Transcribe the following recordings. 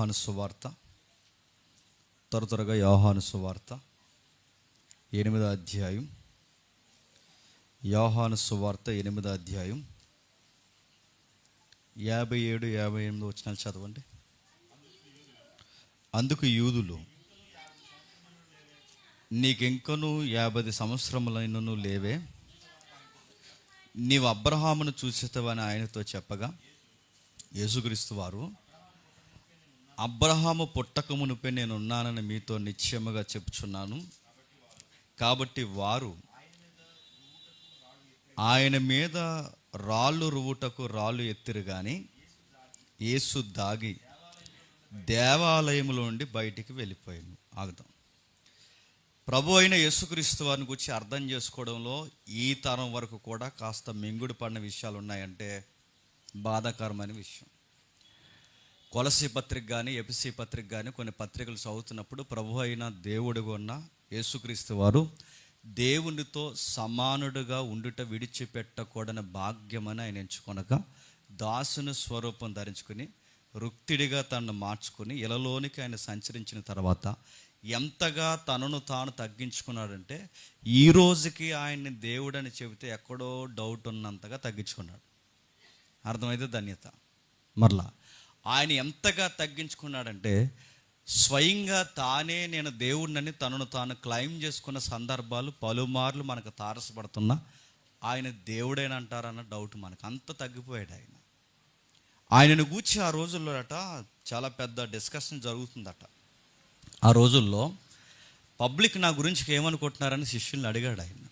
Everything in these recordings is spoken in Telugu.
యోహాను సువార్త, త్వరగా యోహాను సువార్త 8వ అధ్యాయం. యోహాను సువార్త 8వ అధ్యాయం 57, 58 వచనాలు చదవండి. అందుకు యూదులు, నీకింకను 50 సంవత్సరములైనను లేవే, నీవు అబ్రహామును చూసేతవని ఆయనతో చెప్పగా, యేసుక్రీస్తు వారు, అబ్రహాము పుట్టక మునుపే నేను ఉన్నానని మీతో నిశ్చయముగా చెప్పుచున్నాను. కాబట్టి వారు ఆయన మీద రాళ్ళు రువుటకు రాళ్ళు ఎత్తిరు, కానీ యేసు దాగి దేవాలయములో నుండి బయటికి వెళ్ళిపోయాను. ఆగుదాం. ప్రభు అయిన యేసుక్రీస్తు వారిని గురించి అర్థం చేసుకోవడంలో ఈ తరం వరకు కూడా కాస్త మింగుడు పడిన విషయాలు ఉన్నాయంటే బాధాకరమైన విషయం. కొలసీ పత్రిక కానీ ఎఫెసీ పత్రిక కానీ కొన్ని పత్రికలు చదువుతున్నప్పుడు ప్రభు అయిన దేవుడుగా ఉన్న యేసుక్రీస్తు వారు దేవునితో సమానుడుగా ఉండుట విడిచిపెట్టకూడని భాగ్యమని ఆయన ఎంచుకొనగా దాసుని స్వరూపం ధరించుకుని రుక్తిడిగా తనను మార్చుకొని ఇలలోనికి ఆయన సంచరించిన తర్వాత ఎంతగా తనను తాను తగ్గించుకున్నాడంటే ఈ రోజుకి ఆయన్ని దేవుడని చెబితే ఎక్కడో డౌట్ ఉన్నంతగా తగ్గించుకున్నాడు. అర్థమైతే ధన్యత. మరలా ఆయన ఎంతగా తగ్గించుకున్నాడంటే స్వయంగా తానే నేను దేవుడినని తనను తాను క్లెయిమ్ చేసుకున్న సందర్భాలు పలుమార్లు మనకు తారసపడుతున్నా ఆయన దేవుడేనంటారన్న డౌట్ మనకు. అంత తగ్గిపోయాడు ఆయన. ఆయనను గూర్చి ఆ రోజుల్లో చాలా పెద్ద డిస్కషన్ జరుగుతుందట. ఆ రోజుల్లో పబ్లిక్ నా గురించి ఏమనుకుంటున్నారని శిష్యుల్ని అడిగాడు ఆయన.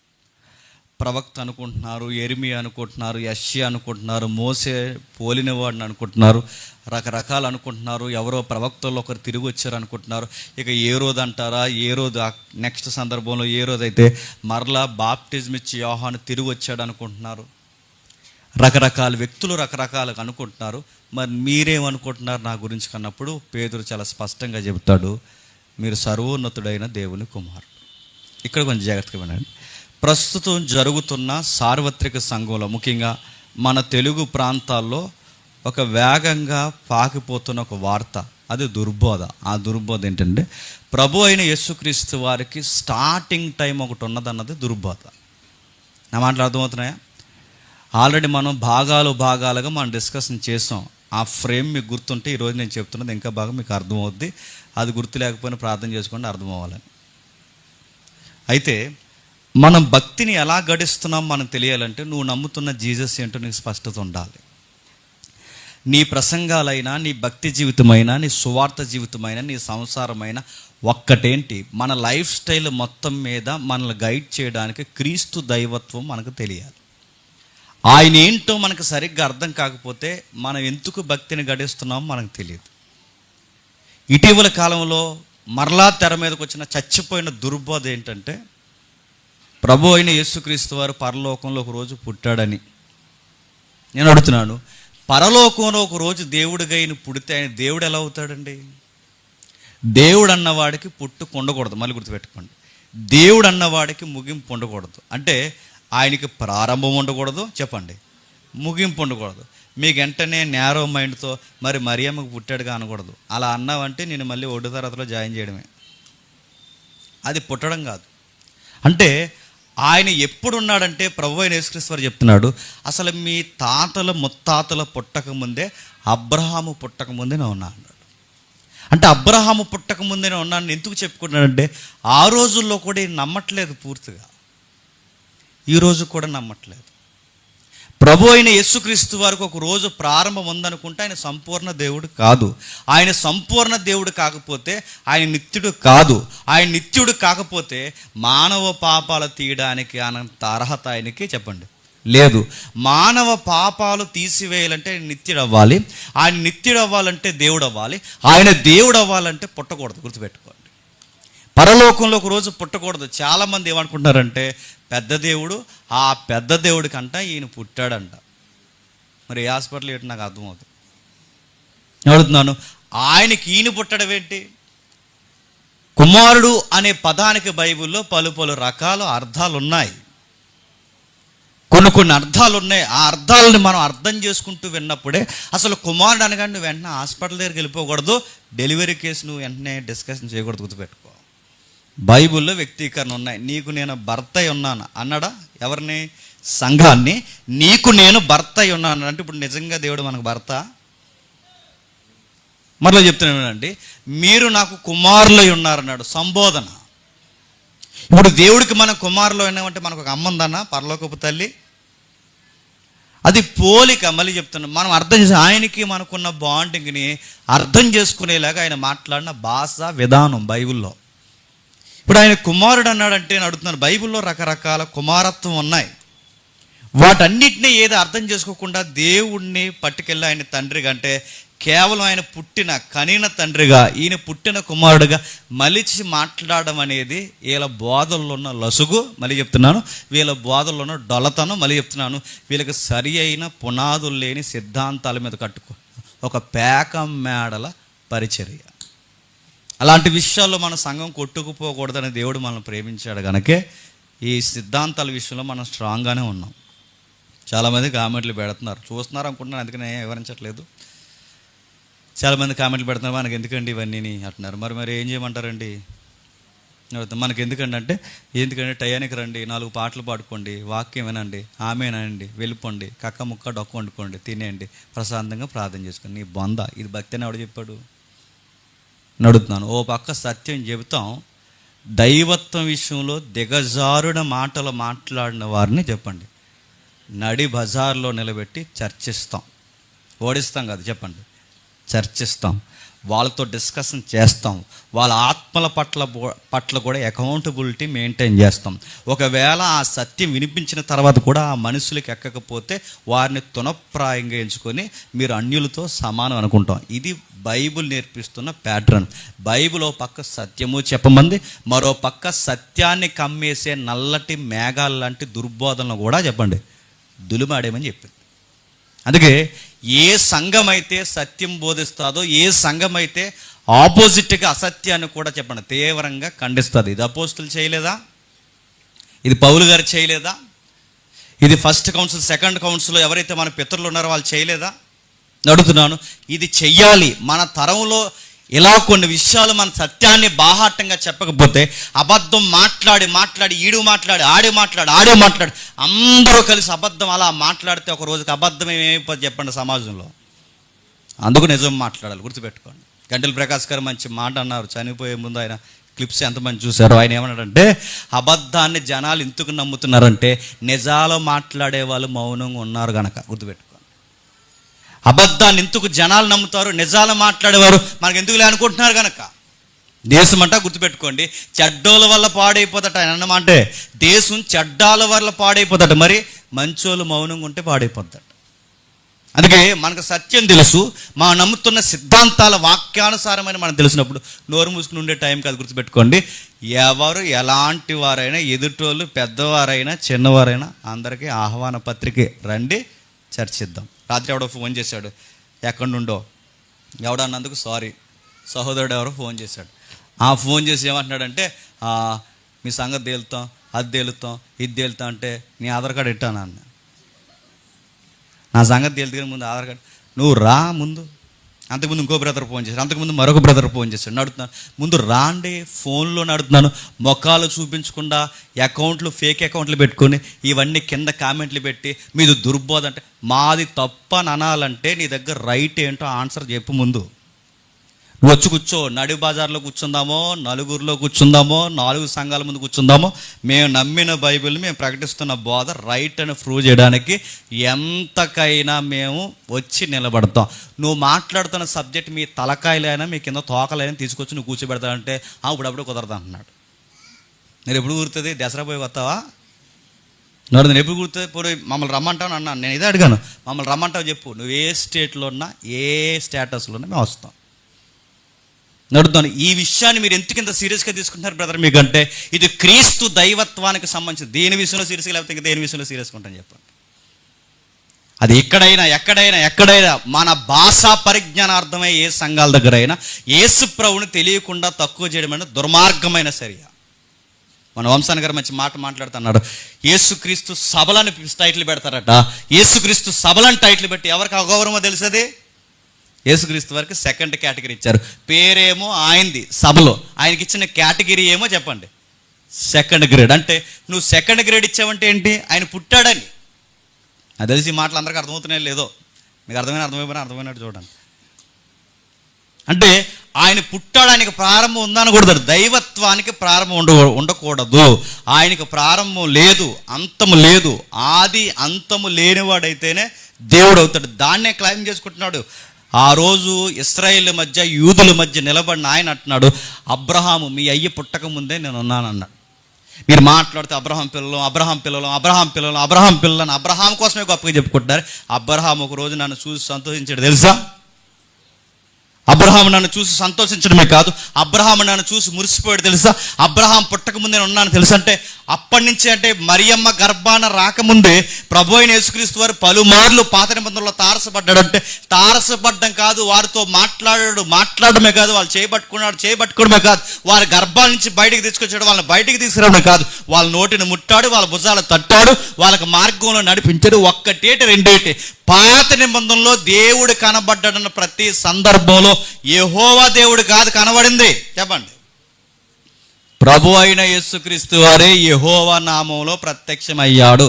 ప్రవక్త అనుకుంటున్నారు, ఎరిమియా అనుకుంటున్నారు, యెషయా అనుకుంటున్నారు, మోసే పోలిన వాడిని అనుకుంటున్నారు, రకరకాలు అనుకుంటున్నారు. ఎవరో ప్రవక్తల్లో ఒకరు తిరిగి వచ్చారు అనుకుంటున్నారు. ఇక ఏ రోజు అంటారా, ఏ రోజు నెక్స్ట్ సందర్భంలో ఏ రోజు అయితే మరలా బాప్టిజం ఇచ్చి యోహాను తిరిగి వచ్చాడు అనుకుంటున్నారు. రకరకాల వ్యక్తులు రకరకాలుగా అనుకుంటున్నారు. మరి మీరేమనుకుంటున్నారు నా గురించి కన్నప్పుడు పేతురు చాలా స్పష్టంగా చెబుతాడు, మీరు సర్వోన్నతుడైన దేవుని కుమారుడు. ఇక్కడ కొంచెం జాగ్రత్తగా వినండి. ప్రస్తుతం జరుగుతున్న సార్వత్రిక సంఘంలో ముఖ్యంగా మన తెలుగు ప్రాంతాల్లో ఒక వేగంగా పాకిపోతున్న ఒక వార్త, అది దుర్బోధ. ఆ దుర్బోధ ఏంటంటే ప్రభు అయిన యేసుక్రీస్తు వారికి స్టార్టింగ్ టైం ఒకటి ఉన్నదన్నది దుర్బోధ. నా మాటలు అర్థమవుతున్నాయా? ఆల్రెడీ మనం భాగాలుగా మనం డిస్కషన్ చేసాం. ఆ ఫ్రేమ్ మీకు గుర్తుంటే ఈరోజు నేను చెప్తున్నది ఇంకా బాగా మీకు అర్థమవుద్ది. అది గుర్తు లేకపోయినా ప్రార్థన చేసుకోండి, అర్థమవ్వాలని. అయితే మనం భక్తిని ఎలా గడిస్తున్నాం మనకు తెలియాలంటే నువ్వు నమ్ముతున్న జీసస్ ఏంటో నీకు స్పష్టత ఉండాలి. నీ ప్రసంగాలైనా, నీ భక్తి జీవితమైనా, నీ సువార్త జీవితమైనా, నీ సంసారమైనా ఒక్కటేంటి, మన లైఫ్ స్టైల్ మొత్తం మీద మనల్ని గైడ్ చేయడానికి క్రీస్తు దైవత్వం మనకు తెలియాలి. ఆయన ఏంటో మనకు సరిగ్గా అర్థం కాకపోతే మనం ఎందుకు భక్తిని గడిస్తున్నామో మనకు తెలియదు. ఇటీవల కాలంలో మరలా తెర మీదకి వచ్చిన చచ్చిపోయిన దుర్బోధ ఏంటంటే ప్రభు అయిన యేసుక్రీస్తు వారు పరలోకంలో ఒక రోజు పుట్టాడని. నేను అడుగుతున్నాను, పరలోకంలో ఒక రోజు దేవుడిగా ఆయన పుడితే ఆయన దేవుడు ఎలా అవుతాడండి? దేవుడు అన్నవాడికి పుట్టుకు ఉండకూడదు. మళ్ళీ గుర్తుపెట్టుకోండి, దేవుడు అన్నవాడికి ముగింపు ఉండకూడదు. అంటే ఆయనకి ప్రారంభం ఉండకూడదు, చెప్పండి, ముగింపు ఉండకూడదు. మీకు వెంటనే నేరో మైండ్తో మరి మరియమ్మకు పుట్టాడుగా అనకూడదు. అలా అన్నావంటే నేను మళ్ళీ 1వ తరగతిలో జాయిన్ చేయడమే. అది పుట్టడం కాదు. అంటే ఆయన ఎప్పుడున్నాడంటే ప్రభు అయిన యేసుక్రీస్తు వారు చెప్తున్నాడు, అసలు మీ తాతల ముత్తాతల పుట్టకముందే, అబ్రహాము పుట్టకముందే నేను ఉన్నా అన్నాడు. అంటే అబ్రహాము పుట్టకముందే నేను ఉన్నాను ఎందుకు చెప్పుకున్నాడంటే ఆ రోజుల్లో కూడా నమ్మట్లేదు పూర్తిగా, ఈరోజు కూడా నమ్మట్లేదు. ప్రభు అయిన యేసుక్రీస్తు వారికి ఒక రోజు ప్రారంభం ఉందనుకుంటే ఆయన సంపూర్ణ దేవుడు కాదు. ఆయన సంపూర్ణ దేవుడు కాకపోతే ఆయన నిత్యుడు కాదు. ఆయన నిత్యుడు కాకపోతే మానవ పాపాలు తీయడానికి అనంత అర్హత ఆయనకి, చెప్పండి, లేదు. మానవ పాపాలు తీసివేయాలంటే ఆయన నిత్యుడు అవ్వాలి. ఆయన నిత్యుడు అవ్వాలంటే దేవుడు అవ్వాలి. ఆయన దేవుడు అవ్వాలంటే పుట్టకూడదు. గుర్తుపెట్టుకోండి, పరలోకంలో ఒక రోజు పుట్టకూడదు. చాలామంది ఏమనుకుంటున్నారంటే పెద్ద దేవుడు, ఆ పెద్ద దేవుడి కంట ఈయన పుట్టాడంట. మరి ఏ హాస్పిటల్ ఏంటి నాకు అర్థమవుతుంది. అడుగుతున్నాను, ఆయనకి ఈయన పుట్టడం ఏంటి? కుమారుడు అనే పదానికి బైబిల్లో పలు రకాల అర్థాలు ఉన్నాయి. కొన్ని అర్థాలు ఉన్నాయి. ఆ అర్థాలను మనం అర్థం చేసుకుంటూ విన్నప్పుడే అసలు కుమారుడు అనగానే నువ్వు వెంటనే హాస్పిటల్ దగ్గరికి వెళ్ళిపోకూడదు, డెలివరీ కేసు నువ్వు వెంటనే డిస్కషన్ చేయకూడదు, గుర్తుపెట్టుకో. బైబిల్లో వ్యక్తీకరణ ఉన్నాయి. నీకు నేను భర్త అయి ఉన్నాను అన్నాడా? ఎవరిని? సంఘాన్ని. నీకు నేను భర్త అయి ఉన్నాను అంటే ఇప్పుడు నిజంగా దేవుడు మనకు భర్త? మరలా చెప్తున్నానండి, మీరు నాకు కుమారులై ఉన్నారన్నాడు, సంబోధన. ఇప్పుడు దేవుడికి మనం కుమారులు అయినామంటే మనకు ఒక అమ్మ ఉందన్న, పరలోకపు తల్లి. అది పోలిక. మళ్ళీ చెప్తున్నాం, మనం అర్థం చేసి ఆయనకి మనకున్న బాండింగ్ని అర్థం చేసుకునేలాగా ఆయన మాట్లాడిన భాష విధానం బైబిల్లో. ఇప్పుడు ఆయన కుమారుడు అన్నాడంటే నేను అడుగుతున్నాను, బైబిల్లో రకరకాల కుమారత్వం ఉన్నాయి. వాటన్నిటినీ ఏదో అర్థం చేసుకోకుండా దేవుణ్ణి పట్టుకెళ్ళి ఆయన తండ్రిగా, అంటే కేవలం ఆయన పుట్టిన కనిన తండ్రిగా, ఈయన పుట్టిన కుమారుడుగా మలిచి మాట్లాడడం అనేది వీళ్ళ బోధల్లో ఉన్న లసుగు. మళ్ళీ చెప్తున్నాను, వీళ్ళ బోధల్లో ఉన్న డొలతనం. మళ్ళీ చెప్తున్నాను, వీళ్ళకి సరి అయిన పునాదులు లేని సిద్ధాంతాల మీద కట్టుకో ఒక పేకం మేడల పరిచర్య. అలాంటి విషయాల్లో మన సంఘం కొట్టుకుపోకూడదని దేవుడు మనల్ని ప్రేమించాడు కనుకే ఈ సిద్ధాంతాల విషయంలో మనం స్ట్రాంగ్గానే ఉన్నాం. చాలామంది కామెంట్లు పెడుతున్నారు, చూస్తున్నారు అనుకుంటున్నాను, అందుకని వివరించట్లేదు. చాలామంది కామెంట్లు పెడుతున్నారు, మనకి ఎందుకండి ఇవన్నీ అంటున్నారు. మరి ఏం చేయమంటారండి? మనకి ఎందుకండి అంటే, ఎందుకంటే టయానికి రండి, 4 పాటలు పాడుకోండి, వాక్యం వినండి, ఆమెనండి, వెళ్ళిపోండి, కక్క ముక్క డొక్క వండుకోండి, తినేయండి, ప్రశాంతంగా ప్రార్థన చేసుకోండి. నీ బొంద ఇది భక్తి అని ఎవడు చెప్పాడు? నడుతున్నాను. ఓ పక్క సత్యం చెబుతాం, దైవత్వం విషయంలో దిగజారుడ మాటలు మాట్లాడిన వారిని చెప్పండి, నడి బజార్లో నిలబెట్టి చర్చిస్తాం. ఓడిస్తాం కాదు, చెప్పండి, చర్చిస్తాం. వాళ్ళతో డిస్కషన్ చేస్తాం. వాళ్ళ ఆత్మల పట్ల కూడా అకౌంటబిలిటీ మెయింటైన్ చేస్తాం. ఒకవేళ ఆ సత్యం వినిపించిన తర్వాత కూడా ఆ మనుషులకి ఎక్కకపోతే వారిని తునప్రాయంగా ఎంచుకొని మీరు అన్యులతో సమానం అనుకుంటాం. ఇది బైబిల్ నేర్పిస్తున్న ప్యాటర్న్. బైబిల్ ఓ పక్క సత్యము చెప్పమంది, మరో పక్క సత్యాన్ని కమ్మేసే నల్లటి మేఘాల లాంటి దుర్బోధనలు కూడా చెప్పండి దులుమాడేమని చెప్పింది. అందుకే ఏ సంఘం అయితే సత్యం బోధిస్తుందో, ఏ సంఘం అయితే ఆపోజిట్గా అసత్యాన్ని కూడా చెప్పండి తీవ్రంగా ఖండిస్తుంది. ఇది అపోస్తులు చేయలేదా? ఇది పౌలు గారు చేయలేదా? ఇది ఫస్ట్ కౌన్సిల్, సెకండ్ కౌన్సిల్ ఎవరైతే మన పితరులు ఉన్నారో వాళ్ళు చేయలేదా? అడుగుతున్నాను, ఇది చెయ్యాలి. మన తరంలో ఇలా కొన్ని విషయాలు మన సత్యాన్ని బాహాటంగా చెప్పకపోతే అబద్ధం మాట్లాడి ఈడు మాట్లాడి ఆడే మాట్లాడి అందరూ కలిసి అబద్ధం అలా మాట్లాడితే ఒక రోజుకి అబద్ధం ఏమైపోతుంది చెప్పండి సమాజంలో. అందుకు నిజం మాట్లాడాలి, గుర్తుపెట్టుకోండి. గంటల ప్రకాష్ గారు మంచి మాట అన్నారు, చనిపోయే ముందు ఆయన క్లిప్స్ ఎంతమంది చూశారు. ఆయన ఏమన్నాడంటే, అబద్ధాన్ని జనాలు ఎందుకు నమ్ముతున్నారంటే నిజాలు మాట్లాడే వాళ్ళు మౌనంగా ఉన్నారు కనుక. గుర్తుపెట్టుకోండి, అబద్ధాన్ని ఎందుకు జనాలు నమ్ముతారు, నిజాలు మాట్లాడేవారు మనకు ఎందుకు అనుకుంటున్నారు కనుక. దేశం అంటా గుర్తుపెట్టుకోండి, చెడ్డోళ్ళ వల్ల పాడైపోతాట. ఆయన అన్నమాట దేశం చెడ్డాల వల్ల పాడైపోతాడు, మరి మంచోళ్ళు మౌనంగా ఉంటే పాడైపోతాడు. అందుకే మనకు సత్యం తెలుసు, మనం నమ్ముతున్న సిద్ధాంతాల వాక్యానుసారమైన మనం తెలిసినప్పుడు నోరు మూసుకుని ఉండే టైం కాదు. గుర్తుపెట్టుకోండి, ఎవరు ఎలాంటి వారైనా, ఎదుటోళ్ళు పెద్దవారైనా చిన్నవారైనా అందరికీ ఆహ్వాన పత్రికే, రండి చర్చిద్దాం. రాత్రి ఎవడో ఫోన్ చేశాడు, ఎక్కడి నుండో ఎవడన్నందుకు సారీ, సహోదరుడు ఎవరో ఫోన్ చేశాడు. ఆ ఫోన్ చేసి ఏమంటున్నాడంటే, మీ సంగతి తేలుతాం, అది తేలుతాం, ఇది తేలుతాం అంటే నీ ఆధార్ కార్డు ఇట్టాను అన్న. నా సంగతి తేలుతున్న ముందు ఆధార్ కార్డు నువ్వు రా ముందు. అంతకుముందు ఇంకో బ్రదర్ ఫోన్ చేశాడు, అంతకుముందు మరొక బ్రదర్ ఫోన్ చేశాడు. నడుతున్నాను ముందు రాండి, ఫోన్లో నడుతున్నాను, మొఖాలు చూపించకుండా అకౌంట్లు ఫేక్ అకౌంట్లు పెట్టుకొని ఇవన్నీ కింద కామెంట్లు పెట్టి మీది దుర్బోధ అంటే, మాది తప్పని అనాలంటే నీ దగ్గర రైట్ ఏంటో ఆన్సర్ చెప్పు ముందు. నువ్వు వచ్చి కూర్చో, నడి బజార్లో కూర్చుందామో, నలుగురిలో కూర్చుందామో, 4 సంఘాల ముందు కూర్చుందామో, మేము నమ్మిన బైబిల్ని మేము ప్రకటిస్తున్న బోధ రైట్ అని ప్రూవ్ చేయడానికి ఎంతకైనా మేము వచ్చి నిలబడతాం. నువ్వు మాట్లాడుతున్న సబ్జెక్ట్ మీ తలకాయలైనా మీ కింద తోకలైనా తీసుకొచ్చి నువ్వు కూర్చోబెడతానంటే ఇప్పుడప్పుడు కుదరదు అంటున్నాడు. నేను ఎప్పుడు కుదురుతుంది? దసరా పోయి వస్తావా? నేను ఎప్పుడు కుదురుతుంది? పోయి మమ్మల్ని రమ్మంటావు అన్నాను. నేను ఇదే అడిగాను, మమ్మల్ని రమ్మంటావు చెప్పు, నువ్వు ఏ స్టేట్లో ఉన్నా ఏ స్టేటస్లో ఉన్నా మేము వస్తాం. నడుతాను. ఈ విషయాన్ని మీరు ఎందుకు ఇంత సీరియస్గా తీసుకుంటున్నారు బ్రదర్? మీకంటే ఇది క్రీస్తు దైవత్వానికి సంబంధించి దేని విషయంలో సీరియస్గా, లేకపోతే ఇంకా దేని విషయంలో సీరియస్గా ఉంటాను చెప్పండి. అది ఎక్కడైనా మన భాషా పరిజ్ఞానార్థమై ఏ సంఘాల దగ్గర అయినా యేసు ప్రభువుని తెలియకుండా తక్కువ చేయడం అనేది దుర్మార్గమైన చర్య. మన వంశాన్ని గారు మంచి మాట మాట్లాడుతున్నాడు. యేసుక్రీస్తు సభలని టైటిల్ పెడతారట. యేసుక్రీస్తు సభలని టైటిల్ పెట్టి ఎవరికి అగౌరవమో తెలుసది? యేసుక్రీస్తు వారికి సెకండ్ కేటగిరీ ఇచ్చారు. పేరేమో ఆయనది, సభలో ఆయనకి ఇచ్చిన కేటగిరీ ఏమో చెప్పండి, సెకండ్ గ్రేడ్. అంటే నువ్వు సెకండ్ గ్రేడ్ ఇచ్చావంటే ఏంటి? ఆయన పుట్టాడని. అది తెలిసి ఈ మాటలు అందరికీ అర్థమవుతున్నాయో లేదో, మీకు అర్థమైనట్టు చూడండి. అంటే ఆయన పుట్టాడానికి ప్రారంభం ఉందనకూడదు, దైవత్వానికి ప్రారంభం ఉండకూడదు. ఆయనకు ప్రారంభం లేదు, అంతము లేదు. ఆది అంతము లేనివాడైతేనే దేవుడు అవుతాడు. దాన్నే క్లైమ్ చేసుకుంటున్నాడు. ఆ రోజు ఇశ్రాయేలు మధ్య, యూదుల మధ్య నిలబడిన ఆయన అంటున్నాడు, అబ్రహాము మీ అయ్య పుట్టక ముందే నేను ఉన్నానన్నాడు. మీరు మాట్లాడితే అబ్రహాం పిల్లలు అబ్రహాం కోసమే గొప్పగా చెప్పుకుంటున్నారు. అబ్రహాం ఒక రోజు నన్ను చూసి సంతోషించాడు తెలుసా? అబ్రహాం నన్ను చూసి సంతోషించడమే కాదు, అబ్రహాం నన్ను చూసి మురిసిపోయాడు తెలుసా? అబ్రహాం పుట్టక ముందే నేను ఉన్నాను తెలుసా? అంటే అప్పటి నుంచి, అంటే మరియమ్మ గర్భాన రాకముందే ప్రభు అయిన యేసుక్రీస్తు వారు పలుమార్లు పాత నిబంధనలో తారసపడ్డాడు. అంటే తారసపడ్డం కాదు, వారితో మాట్లాడమే కాదు, వాళ్ళు చేయబట్టుకోవడమే కాదు, వారి గర్భాల నుంచి బయటికి తీసుకొచ్చాడు, వాళ్ళని బయటికి తీసుకురావడమే కాదు, వాళ్ళ నోటిని ముట్టాడు, వాళ్ళ భుజాలు తట్టాడు, వాళ్ళకి మార్గంలో నడిపించాడు. ఒక్కటేటి రెండేటి పాత నిబంధనలో దేవుడు కనబడ్డాడన్న ప్రతి సందర్భంలో యెహోవా దేవుడు కాదు కనబడింది. చెప్పండి, ప్రభు అయిన యేసుక్రీస్తు వారే యెహోవా నామంలో ప్రత్యక్షమయ్యాడు.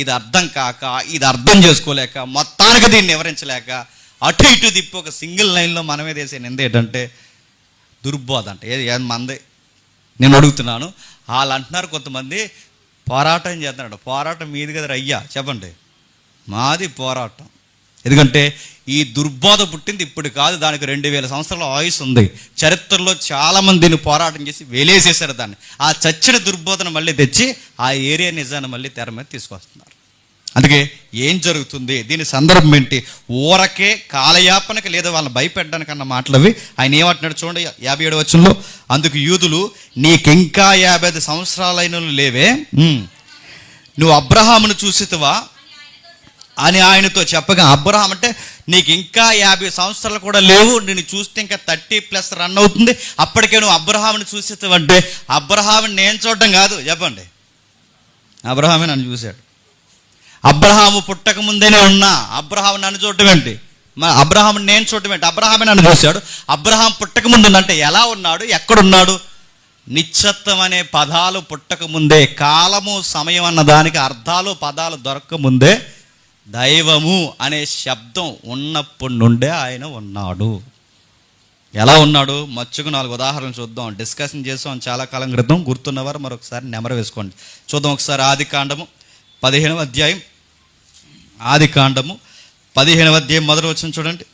ఇది అర్థం కాక, ఇది అర్థం చేసుకోలేక, మొత్తానికి దీన్ని వివరించలేక అటు ఇటు తిప్పి ఒక సింగిల్ లైన్లో మనమే చేసే నింద ఏంటంటే దుర్బోధ. అంటే ఏది మందే నేను అడుగుతున్నాను. వాళ్ళు అంటున్నారు కొంతమంది పోరాటం చేస్తున్నాడు. పోరాటం మీది కదా అయ్యా, చెప్పండి, మాది పోరాటం. ఎందుకంటే ఈ దుర్బోధ పుట్టింది ఇప్పుడు కాదు, దానికి 2000 సంవత్సరాల ఆయుస్ ఉంది. చరిత్రలో చాలామంది దీన్ని పోరాటం చేసి వేలేసేసారు దాన్ని. ఆ చచ్చిన దుర్బోధన మళ్ళీ తెచ్చి ఆ ఏరియా నిజాన్ని మళ్ళీ తెర మీద తీసుకొస్తున్నారు. అందుకే ఏం జరుగుతుంది, దీని సందర్భం ఏంటి? ఊరకే కాలయాపనకి లేదా వాళ్ళని భయపెట్టడానికి అన్న మాటలు అవి. ఆయన ఏమంటున్నాడు చూడండి 57వ వచనంలో, అందుకు యూదులు నీకింకా 55 సంవత్సరాలైన లేవే, నువ్వు అబ్రహామును చూసితివా అని ఆయనతో చెప్పగా, అబ్రహాం అంటే నీకు ఇంకా 50 సంవత్సరాలు కూడా లేవు, నేను చూస్తే ఇంకా 30+ రన్ అవుతుంది, అప్పటికే నువ్వు అబ్రహాముని చూసేవంటే, అబ్రహాముని నేను చూడడం కాదు, చెప్పండి, అబ్రహామే నన్ను చూశాడు. అబ్రహాము పుట్టక ముందేనే ఉన్నా, అబ్రహాం నన్ను చూడటం ఏంటి? అబ్రహాముని నేను చూడటం ఏంటి? అబ్రహామే నన్ను చూశాడు. అబ్రహాం పుట్టక ముందు అంటే ఎలా ఉన్నాడు, ఎక్కడున్నాడు? నిశ్చత్వం అనే పదాలు పుట్టక ముందే, కాలము సమయం అన్న దానికి అర్థాలు పదాలు దొరక్క ముందే దైవము అనే శబ్దం ఉన్నప్పటి నుండే ఆయన ఉన్నాడు. ఎలా ఉన్నాడు? మచ్చుకు 4 ఉదాహరణలు చూద్దాం. డిస్కషన్ చేసాం చాలా కాలం క్రితం, గుర్తున్నవారు మరొకసారి నెమరు వేసుకోండి. చూద్దాం ఒకసారి. ఆదికాండము 15వ అధ్యాయం, ఆదికాండము 15వ అధ్యాయం మొదటి వచనం చూడండి.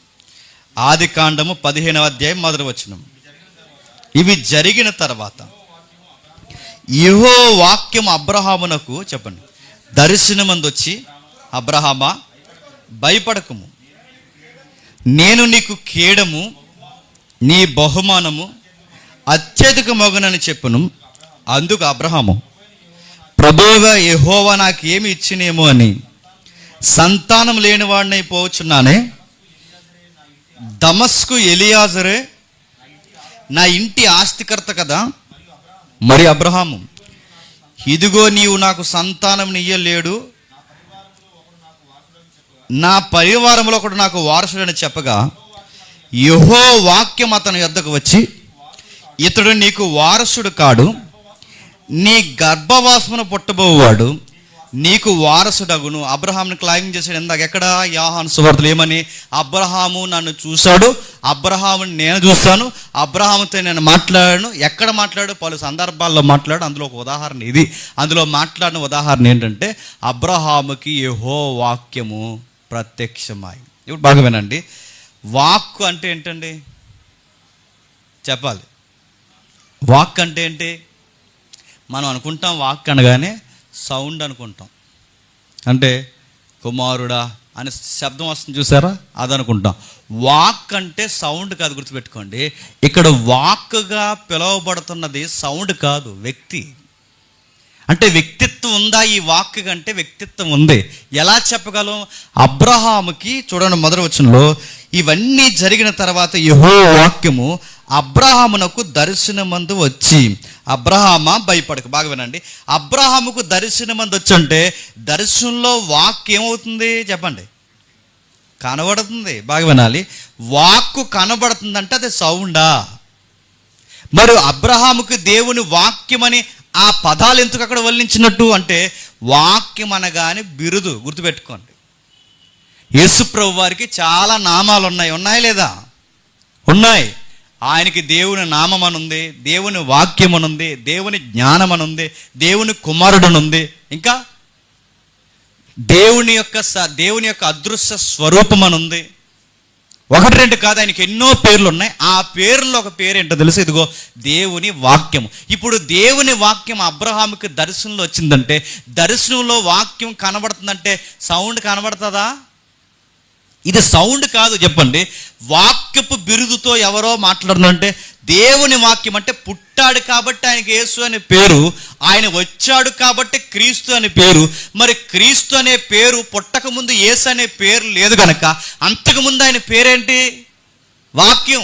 ఆదికాండము 15వ అధ్యాయం మొదటి వచనం. ఇవి జరిగిన తర్వాత యెహోవా వాక్యం అబ్రహామునకు, చెప్పండి, దర్శనమందు వచ్చి, అబ్రహామా భయపడకుము, నేను నీకు కేడము, నీ బహుమానము అత్యధిక మగునని చెప్పును. అందుకు అబ్రహాము, ప్రభువుగా యెహోవా నాకు ఏమి ఇచ్చినేమో అని సంతానం లేనివాడిని పోవచ్చున్నానే, దమస్కు ఎలియాజరే నా ఇంటి ఆస్తికర్త కదా. మరి అబ్రహాము, ఇదిగో నీవు నాకు సంతానం ఇయ్యలేడు, నా పరివారంలో ఒకడు నాకు వారసుడని చెప్పగా, యెహోవా వాక్యం అతని యొద్దకు వచ్చి, ఇతడు నీకు వారసుడు కాడు, నీ గర్భవాసమున పుట్టబోవాడు నీకు వారసుడగును. అబ్రహాంని క్లైమ్ చేశాడు. ఇందాక ఎక్కడ? యోహాను సువార్తలో ఏమని? అబ్రహాము నన్ను చూశాడు, అబ్రహాముని నేను చూస్తాను, అబ్రహాముతో నేను మాట్లాడాను. ఎక్కడ మాట్లాడు? పలు సందర్భాల్లో మాట్లాడు. అందులో ఒక ఉదాహరణ ఇది. అందులో మాట్లాడిన ఉదాహరణ ఏంటంటే, అబ్రహాముకి యెహోవా వాక్యము ప్రత్యక్షమై. ఇప్పుడు బాగా వినండి, వాక్కు అంటే ఏంటండి? చెప్పాలి. వాక్ అంటే ఏంటి? మనం అనుకుంటాం వాక్ అనగానే సౌండ్ అనుకుంటాం. అంటే కుమారుడా అని శబ్దం వస్తుంది చూసారా, అది అనుకుంటాం. వాక్ అంటే సౌండ్ కాదు, గుర్తుపెట్టుకోండి. ఇక్కడ వాక్గా పిలువబడుతున్నది సౌండ్ కాదు, వ్యక్తి. అంటే వ్యక్తిత్వం ఉందా ఈ వాక్కు కంటే? వ్యక్తిత్వం ఉంది. ఎలా చెప్పగలం? అబ్రహాముకి చూడండి మొదటి వచనంలో, ఇవన్నీ జరిగిన తర్వాత యెహోవా వాక్యము అబ్రహామునకు దర్శనమందు వచ్చి, అబ్రహామా భయపడకు. బాగా వినండి, అబ్రహాముకు దర్శనమందు వచ్చి అంటే దర్శనంలో వాక్యం ఏమవుతుంది చెప్పండి? కనబడుతుంది. బాగా వినాలి, వాక్కు కనబడుతుందంటే అది సౌండా? మరి అబ్రహాముకు దేవుని వాక్యమని ఆ పదాలు ఎందుకు అక్కడ వల్లించినట్టు అంటే, వాక్యం అనగానే బిరుదు. గుర్తుపెట్టుకోండి, యేసుప్రభు వారికి చాలా నామాలు ఉన్నాయా లేదా? ఉన్నాయి. ఆయనకి దేవుని నామం అని ఉంది, దేవుని వాక్యం అని ఉంది, దేవుని జ్ఞానం అని ఉంది, దేవుని కుమారుడు అని ఉంది, ఇంకా దేవుని యొక్క అదృశ్య స్వరూపం అని ఉంది. ఒకటి రెండు కాదు, ఆయనకి ఎన్నో పేర్లు ఉన్నాయి. ఆ పేర్లో ఒక పేరు ఏంటో తెలుసు, ఇదిగో దేవుని వాక్యం. ఇప్పుడు దేవుని వాక్యం అబ్రహాముకి దర్శనంలో వచ్చిందంటే, దర్శనంలో వాక్యం కనబడుతుందంటే సౌండ్ కనబడుతుందా? ఇది సౌండ్ కాదు చెప్పండి. వాక్యపు బిరుదుతో ఎవరో మాట్లాడుతుందంటే, దేవుని వాక్యం అంటే పుట్టాడు కాబట్టి ఆయనకి యేసు అనే పేరు, ఆయన వచ్చాడు కాబట్టి క్రీస్తు అనే పేరు. మరి క్రీస్తు అనే పేరు పుట్టక ముందు యేసు అనే పేరు లేదు కనుక అంతకుముందు ఆయన పేరేంటి? వాక్యం.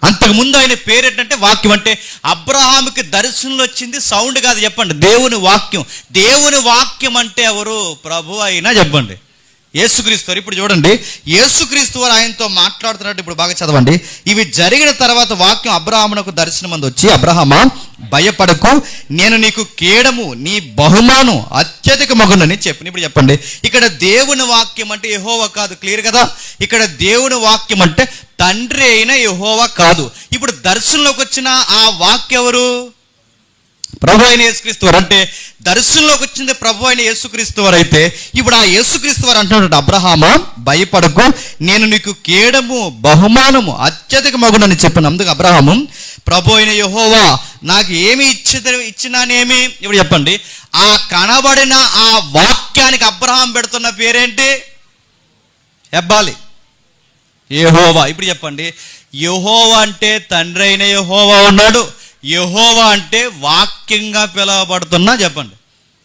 అంతకుముందు ఆయన పేరేంటంటే వాక్యం. అంటే అబ్రహాముకి దర్శనంలో వచ్చింది సౌండ్ కాదు చెప్పండి, దేవుని వాక్యం. దేవుని వాక్యం అంటే ఎవరు? ప్రభు అయినా చెప్పండి, యేసుక్రీస్తు వారు. ఇప్పుడు చూడండి, యేసుక్రీస్తు వారు ఆయనతో మాట్లాడుతున్నట్టు ఇప్పుడు బాగా చదవండి. ఇవి జరిగిన తర్వాత వాక్యం అబ్రహామునకు దర్శనమందు వచ్చి, అబ్రహామా భయపడకు, నేను నీకు కేడము, నీ బహుమానం అత్యధిక మగునని చెప్పిన. ఇప్పుడు చెప్పండి, ఇక్కడ దేవుని వాక్యం అంటే యెహోవా కాదు. క్లియర్ కదా? ఇక్కడ దేవుని వాక్యం అంటే తండ్రి అయిన యెహోవా కాదు. ఇప్పుడు దర్శనంలోకి వచ్చిన ఆ వాక్యం ఎవరు? ప్రభు అయిన యేసుక్రీస్తు వారు. అంటే దర్శనంలోకి వచ్చింది ప్రభు అయిన యేసుక్రీస్తు వారు. అయితే ఇప్పుడు ఆ యేసుక్రీస్తు వారు అంటున్నాడు, అబ్రహామా భయపడకు, నేను నీకు కేడము బహుమానము అత్యధిక మగునని చెప్పాను. అందుకు అబ్రహాము, ప్రభు అయిన యెహోవా నాకు ఏమి ఇచ్చినానేమి? ఇప్పుడు చెప్పండి, ఆ కనబడిన ఆ వాక్యానికి అబ్రహాం పెడుతున్న పేరేంటి? ఎబ్బాలి, యెహోవా. ఇప్పుడు చెప్పండి, యెహోవా అంటే తండ్రి అయిన యెహోవా ఉన్నాడు, యెహోవా అంటే వాక్యంగా పిలువబడుతున్నా చెప్పండి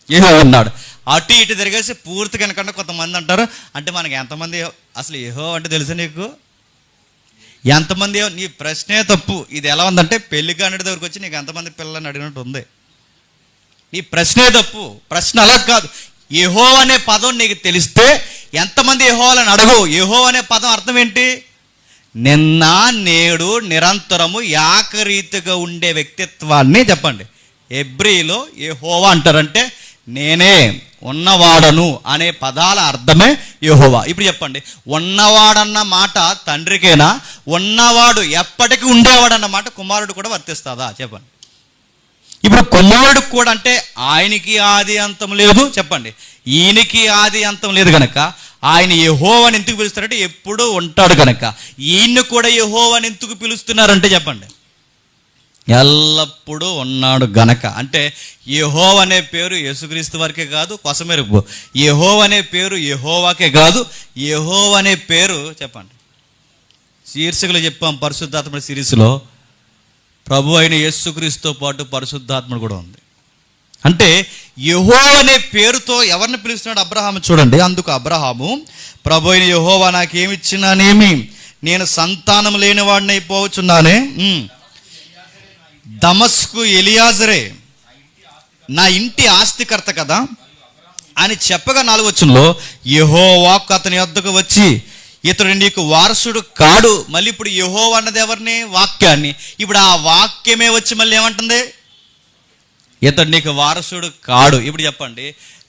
యెహోవా ఉన్నాడు. అటు ఇటు తిరిగేసి పూర్తి కనుకంటే కొంతమంది అంటారు, అంటే మనకి ఎంతమంది అసలు యెహోవా అంటే తెలుసు నీకు? ఎంతమంది? నీ ప్రశ్నే తప్పు. ఇది ఎలా ఉందంటే పెళ్లి కానిడి దగ్గరికి వచ్చి నీకు ఎంతమంది పిల్లలని అడిగినట్టు ఉంది. నీ ప్రశ్నే తప్పు. ప్రశ్న అలా కాదు. యెహోవా అనే పదం నీకు తెలిస్తే ఎంతమంది యెహోవాలని అడగవు. యెహోవా అనే పదం అర్థం ఏంటి? నిన్న నేడు నిరంతరము ఏకరీతిగా ఉండే వ్యక్తిత్వాన్ని చెప్పండి హెబ్రీలో యెహోవా అంటారంటే నేనే ఉన్నవాడను అనే పదాల అర్థమే యెహోవా. ఇప్పుడు చెప్పండి, ఉన్నవాడన్న మాట తండ్రికేనా? ఉన్నవాడు ఎప్పటికీ ఉండేవాడన్న మాట కుమారుడు కూడా వర్తిస్తుందా చెప్పండి? ఇప్పుడు కుమారుడు కూడా అంటే ఆయనకి ఆది అంతం లేదు చెప్పండి, ఈయనకి ఆది అంతం లేదు కనుక ఆయన యెహోవాని ఎందుకు పిలుస్తారంటే ఎప్పుడూ ఉంటాడు కనుక. ఈయన్ని కూడా యెహోవాని ఎందుకు పిలుస్తున్నారంటే చెప్పండి, ఎల్లప్పుడూ ఉన్నాడు గనక. అంటే యెహోవా అనే పేరు యేసుక్రీస్తు వారికే కాదు, కొసమెరుపు యెహోవా అనే పేరు యెహోవాకే కాదు, యెహోవా అనే పేరు చెప్పండి శీర్షికలో చెప్పాం పరిశుద్ధాత్మ సిరీస్లో ప్రభు అయిన యేసుక్రీస్తుతో పాటు పరిశుద్ధాత్ముడు కూడా ఉంది. అంటే యెహోవా అనే పేరుతో ఎవరిని పిలుస్తున్నాడు అబ్రహాము చూడండి. అందుకు అబ్రహాము, ప్రభు అయిన యెహోవా నాకేమిచ్చినానేమి, నేను సంతానం లేని వాడిని అయిపోవచ్చున్నానే, దమస్కు ఎలియాజరే నా ఇంటి ఆస్తికర్త కదా అని చెప్పగా 4వ వచనంలో యెహోవా అతని వద్దకు వచ్చి, ఇతడు నీకు వారసుడు కాడు. మళ్ళీ ఇప్పుడు యెహోవా అన్నది ఎవరిని? వాక్యాన్ని. ఇప్పుడు ఆ వాక్యమే వచ్చి మళ్ళీ ఏమంటుంది? ఇతడు నీకు వారసుడు కాడు. ఇప్పుడు చెప్పండి,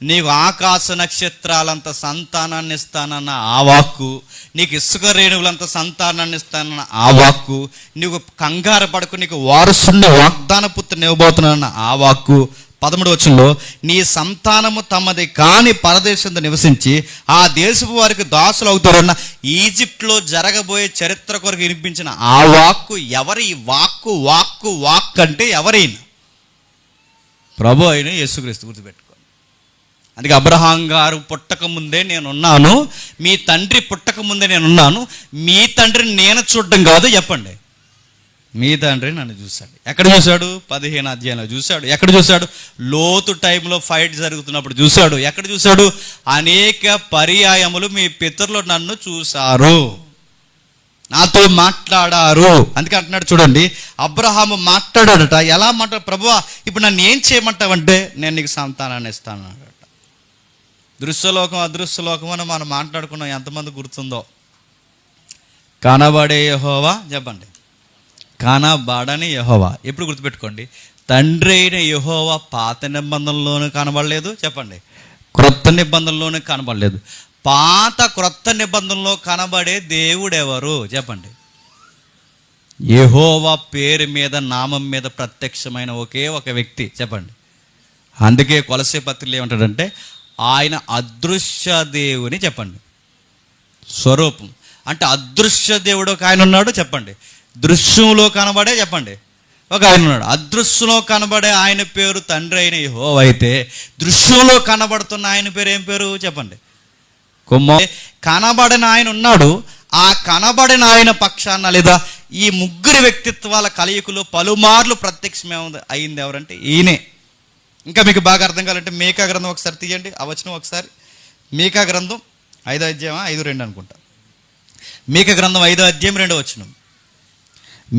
నీకు ఆకాశ నక్షత్రాలంత సంతానాన్ని ఇస్తానన్న ఆ వాక్కు, నీకు ఇసుక రేణువులంత సంతానాన్ని ఇస్తానన్న ఆ వాక్కు, నీకు కంగారు పడకు నీకు వారసుని వాగ్దాన పుత్రుని ఇవ్వబోతున్నానన్న ఆ వాక్కు, 13వ వచనంలో నీ సంతానము తమది కాని పరదేశంలో నివసించి ఆ దేశపు వారికి దాసులు అవుతారన్న ఈజిప్ట్లో జరగబోయే చరిత్ర కొరకు వినిపించిన ఆ వాక్కు ఎవరి? వాక్కు వాక్కు వాక్ అంటే ఎవరైనా ప్రభు అయిన యేసుక్రీస్తు. గుర్తుపెట్టుకోండి. అందుకే అబ్రహాం గారు పుట్టక ముందే నేనున్నాను, మీ తండ్రి పుట్టక ముందే నేనున్నాను. మీ తండ్రిని నేను చూడడం కాదు చెప్పండి, మీ తండ్రి నన్ను చూశాడు. ఎక్కడ చూశాడు? 15 అధ్యాయంలో చూశాడు. ఎక్కడ చూశాడు? లోతు టైంలో ఫైట్ జరుగుతున్నప్పుడు చూశాడు. ఎక్కడ చూశాడు? అనేక పర్యాయములు మీ పితరులు నన్ను చూశారు, నాతో మాట్లాడారు. అందుకే అంటున్నాడు చూడండి, అబ్రహాము మాట్లాడాడట. ఎలా మాట్లాడు? ప్రభువా ఇప్పుడు నన్ను ఏం చేయమంటావంటే నేను నీకు సంతానాన్ని ఇస్తాను అన్నాడట. దృశ్యలోకం అదృశ్యలోకం అని మనం మాట్లాడుకున్నాం, ఎంతమంది గుర్తుందో? కనబడే యెహోవా, చెప్పండి, కనబడని యెహోవా. ఎప్పుడు గుర్తుపెట్టుకోండి, తండ్రి అయిన యెహోవా పాత నిబంధనలోనూ కనబడలేదు, చెప్పండి, క్రొత్త నిబంధనలోనూ కనబడలేదు. పాత క్రొత్త నిబంధనలో కనబడే దేవుడు ఎవరు? చెప్పండి. యెహోవా పేరు మీద, నామం మీద ప్రత్యక్షమైన ఒకే ఒక వ్యక్తి, చెప్పండి. అందుకే కొలసే పత్రికలో ఏమంటాడంటే ఆయన అదృశ్య దేవుని, చెప్పండి, స్వరూపం. అంటే అదృశ్య దేవుడు ఒక ఆయన ఉన్నాడు, చెప్పండి. దృశ్యంలో కనబడే, చెప్పండి, ఒక ఆయన ఉన్నాడు. అదృశ్యంలో కనబడే ఆయన పేరు తండ్రి అయిన యెహోవా అయితే దృశ్యంలో కనబడుతున్న ఆయన పేరు ఏం పేరు? చెప్పండి. కనబడిన ఆయన ఉన్నాడు. ఆ కనబడిన ఆయన పక్షాన లేదా ఈ ముగ్గురు వ్యక్తిత్వాల కలయికలో పలుమార్లు ప్రత్యక్షమే అయింది ఎవరంటే ఈయనే. ఇంకా మీకు బాగా అర్థం కావాలంటే మీకా గ్రంథం ఒకసారి తీయండి, ఆ వచనం ఒకసారి. మీకా గ్రంథం 5వ అధ్యాయం 5:2 అనుకుంటా. మీకా గ్రంథం 5వ అధ్యాయం 2వ వచనం.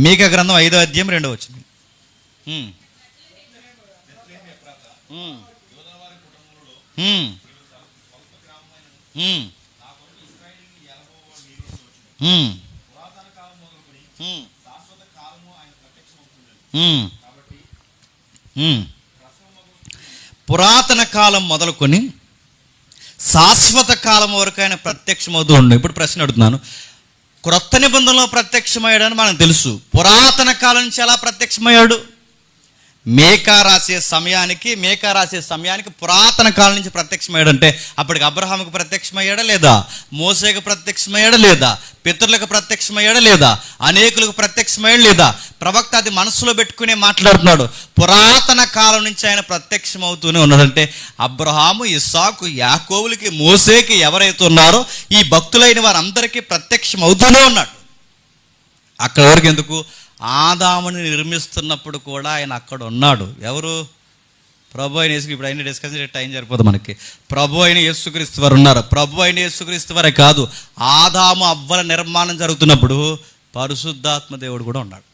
మీకా గ్రంథం 5వ అధ్యాయం 2వ వచనం. పురాతన కాలం మొదలుకొని శాశ్వత కాలం వరకు ఆయన ప్రత్యక్షమవుతూ ఉండు. ఇప్పుడు ప్రశ్న అడుగుతున్నాను, క్రొత్త నిబంధనలో ప్రత్యక్షమయ్యాడని మనకు తెలుసు, పురాతన కాలం నుంచి ఎలా ప్రత్యక్షమయ్యాడు? మేకా రాసే సమయానికి పురాతన కాలం నుంచి ప్రత్యక్షమయ్యాడంటే అప్పటికి అబ్రహాముకు ప్రత్యక్షమయ్యాడా లేదా? మోసేకు ప్రత్యక్షమయ్యాడా లేదా? పితరులకు ప్రత్యక్షమయ్యాడా లేదా? అనేకులకు ప్రత్యక్షమయ్యాడా లేదా? ప్రవక్త అది మనసులో పెట్టుకునే మాట్లాడుతున్నాడు. పురాతన కాలం నుంచి ఆయన ప్రత్యక్షమవుతూనే ఉన్నాడంటే అబ్రహాము, ఇస్సాకు, యాకోబులకి, మోసేకి ఎవరైతే ఉన్నారో ఈ భక్తులైన వారందరికీ ప్రత్యక్షమవుతూనే ఉన్నాడు. అక్కడి వరకు ఎందుకు? ఆదాముని నిర్మిస్తున్నప్పుడు కూడా ఆయన అక్కడ ఉన్నాడు. ఎవరు? ప్రభు అయిన యేసు. ఇప్పుడు అయిన డిస్కషన్ టైం సరిపోదు మనకి. ప్రభు అయిన యేసుక్రీస్తు వారు ఉన్నారు. ప్రభు అయిన యేసుక్రీస్తు వారే కాదు, ఆదాము అవ్వల నిర్మాణం జరుగుతున్నప్పుడు పరిశుద్ధాత్మ దేవుడు కూడా ఉన్నాడు.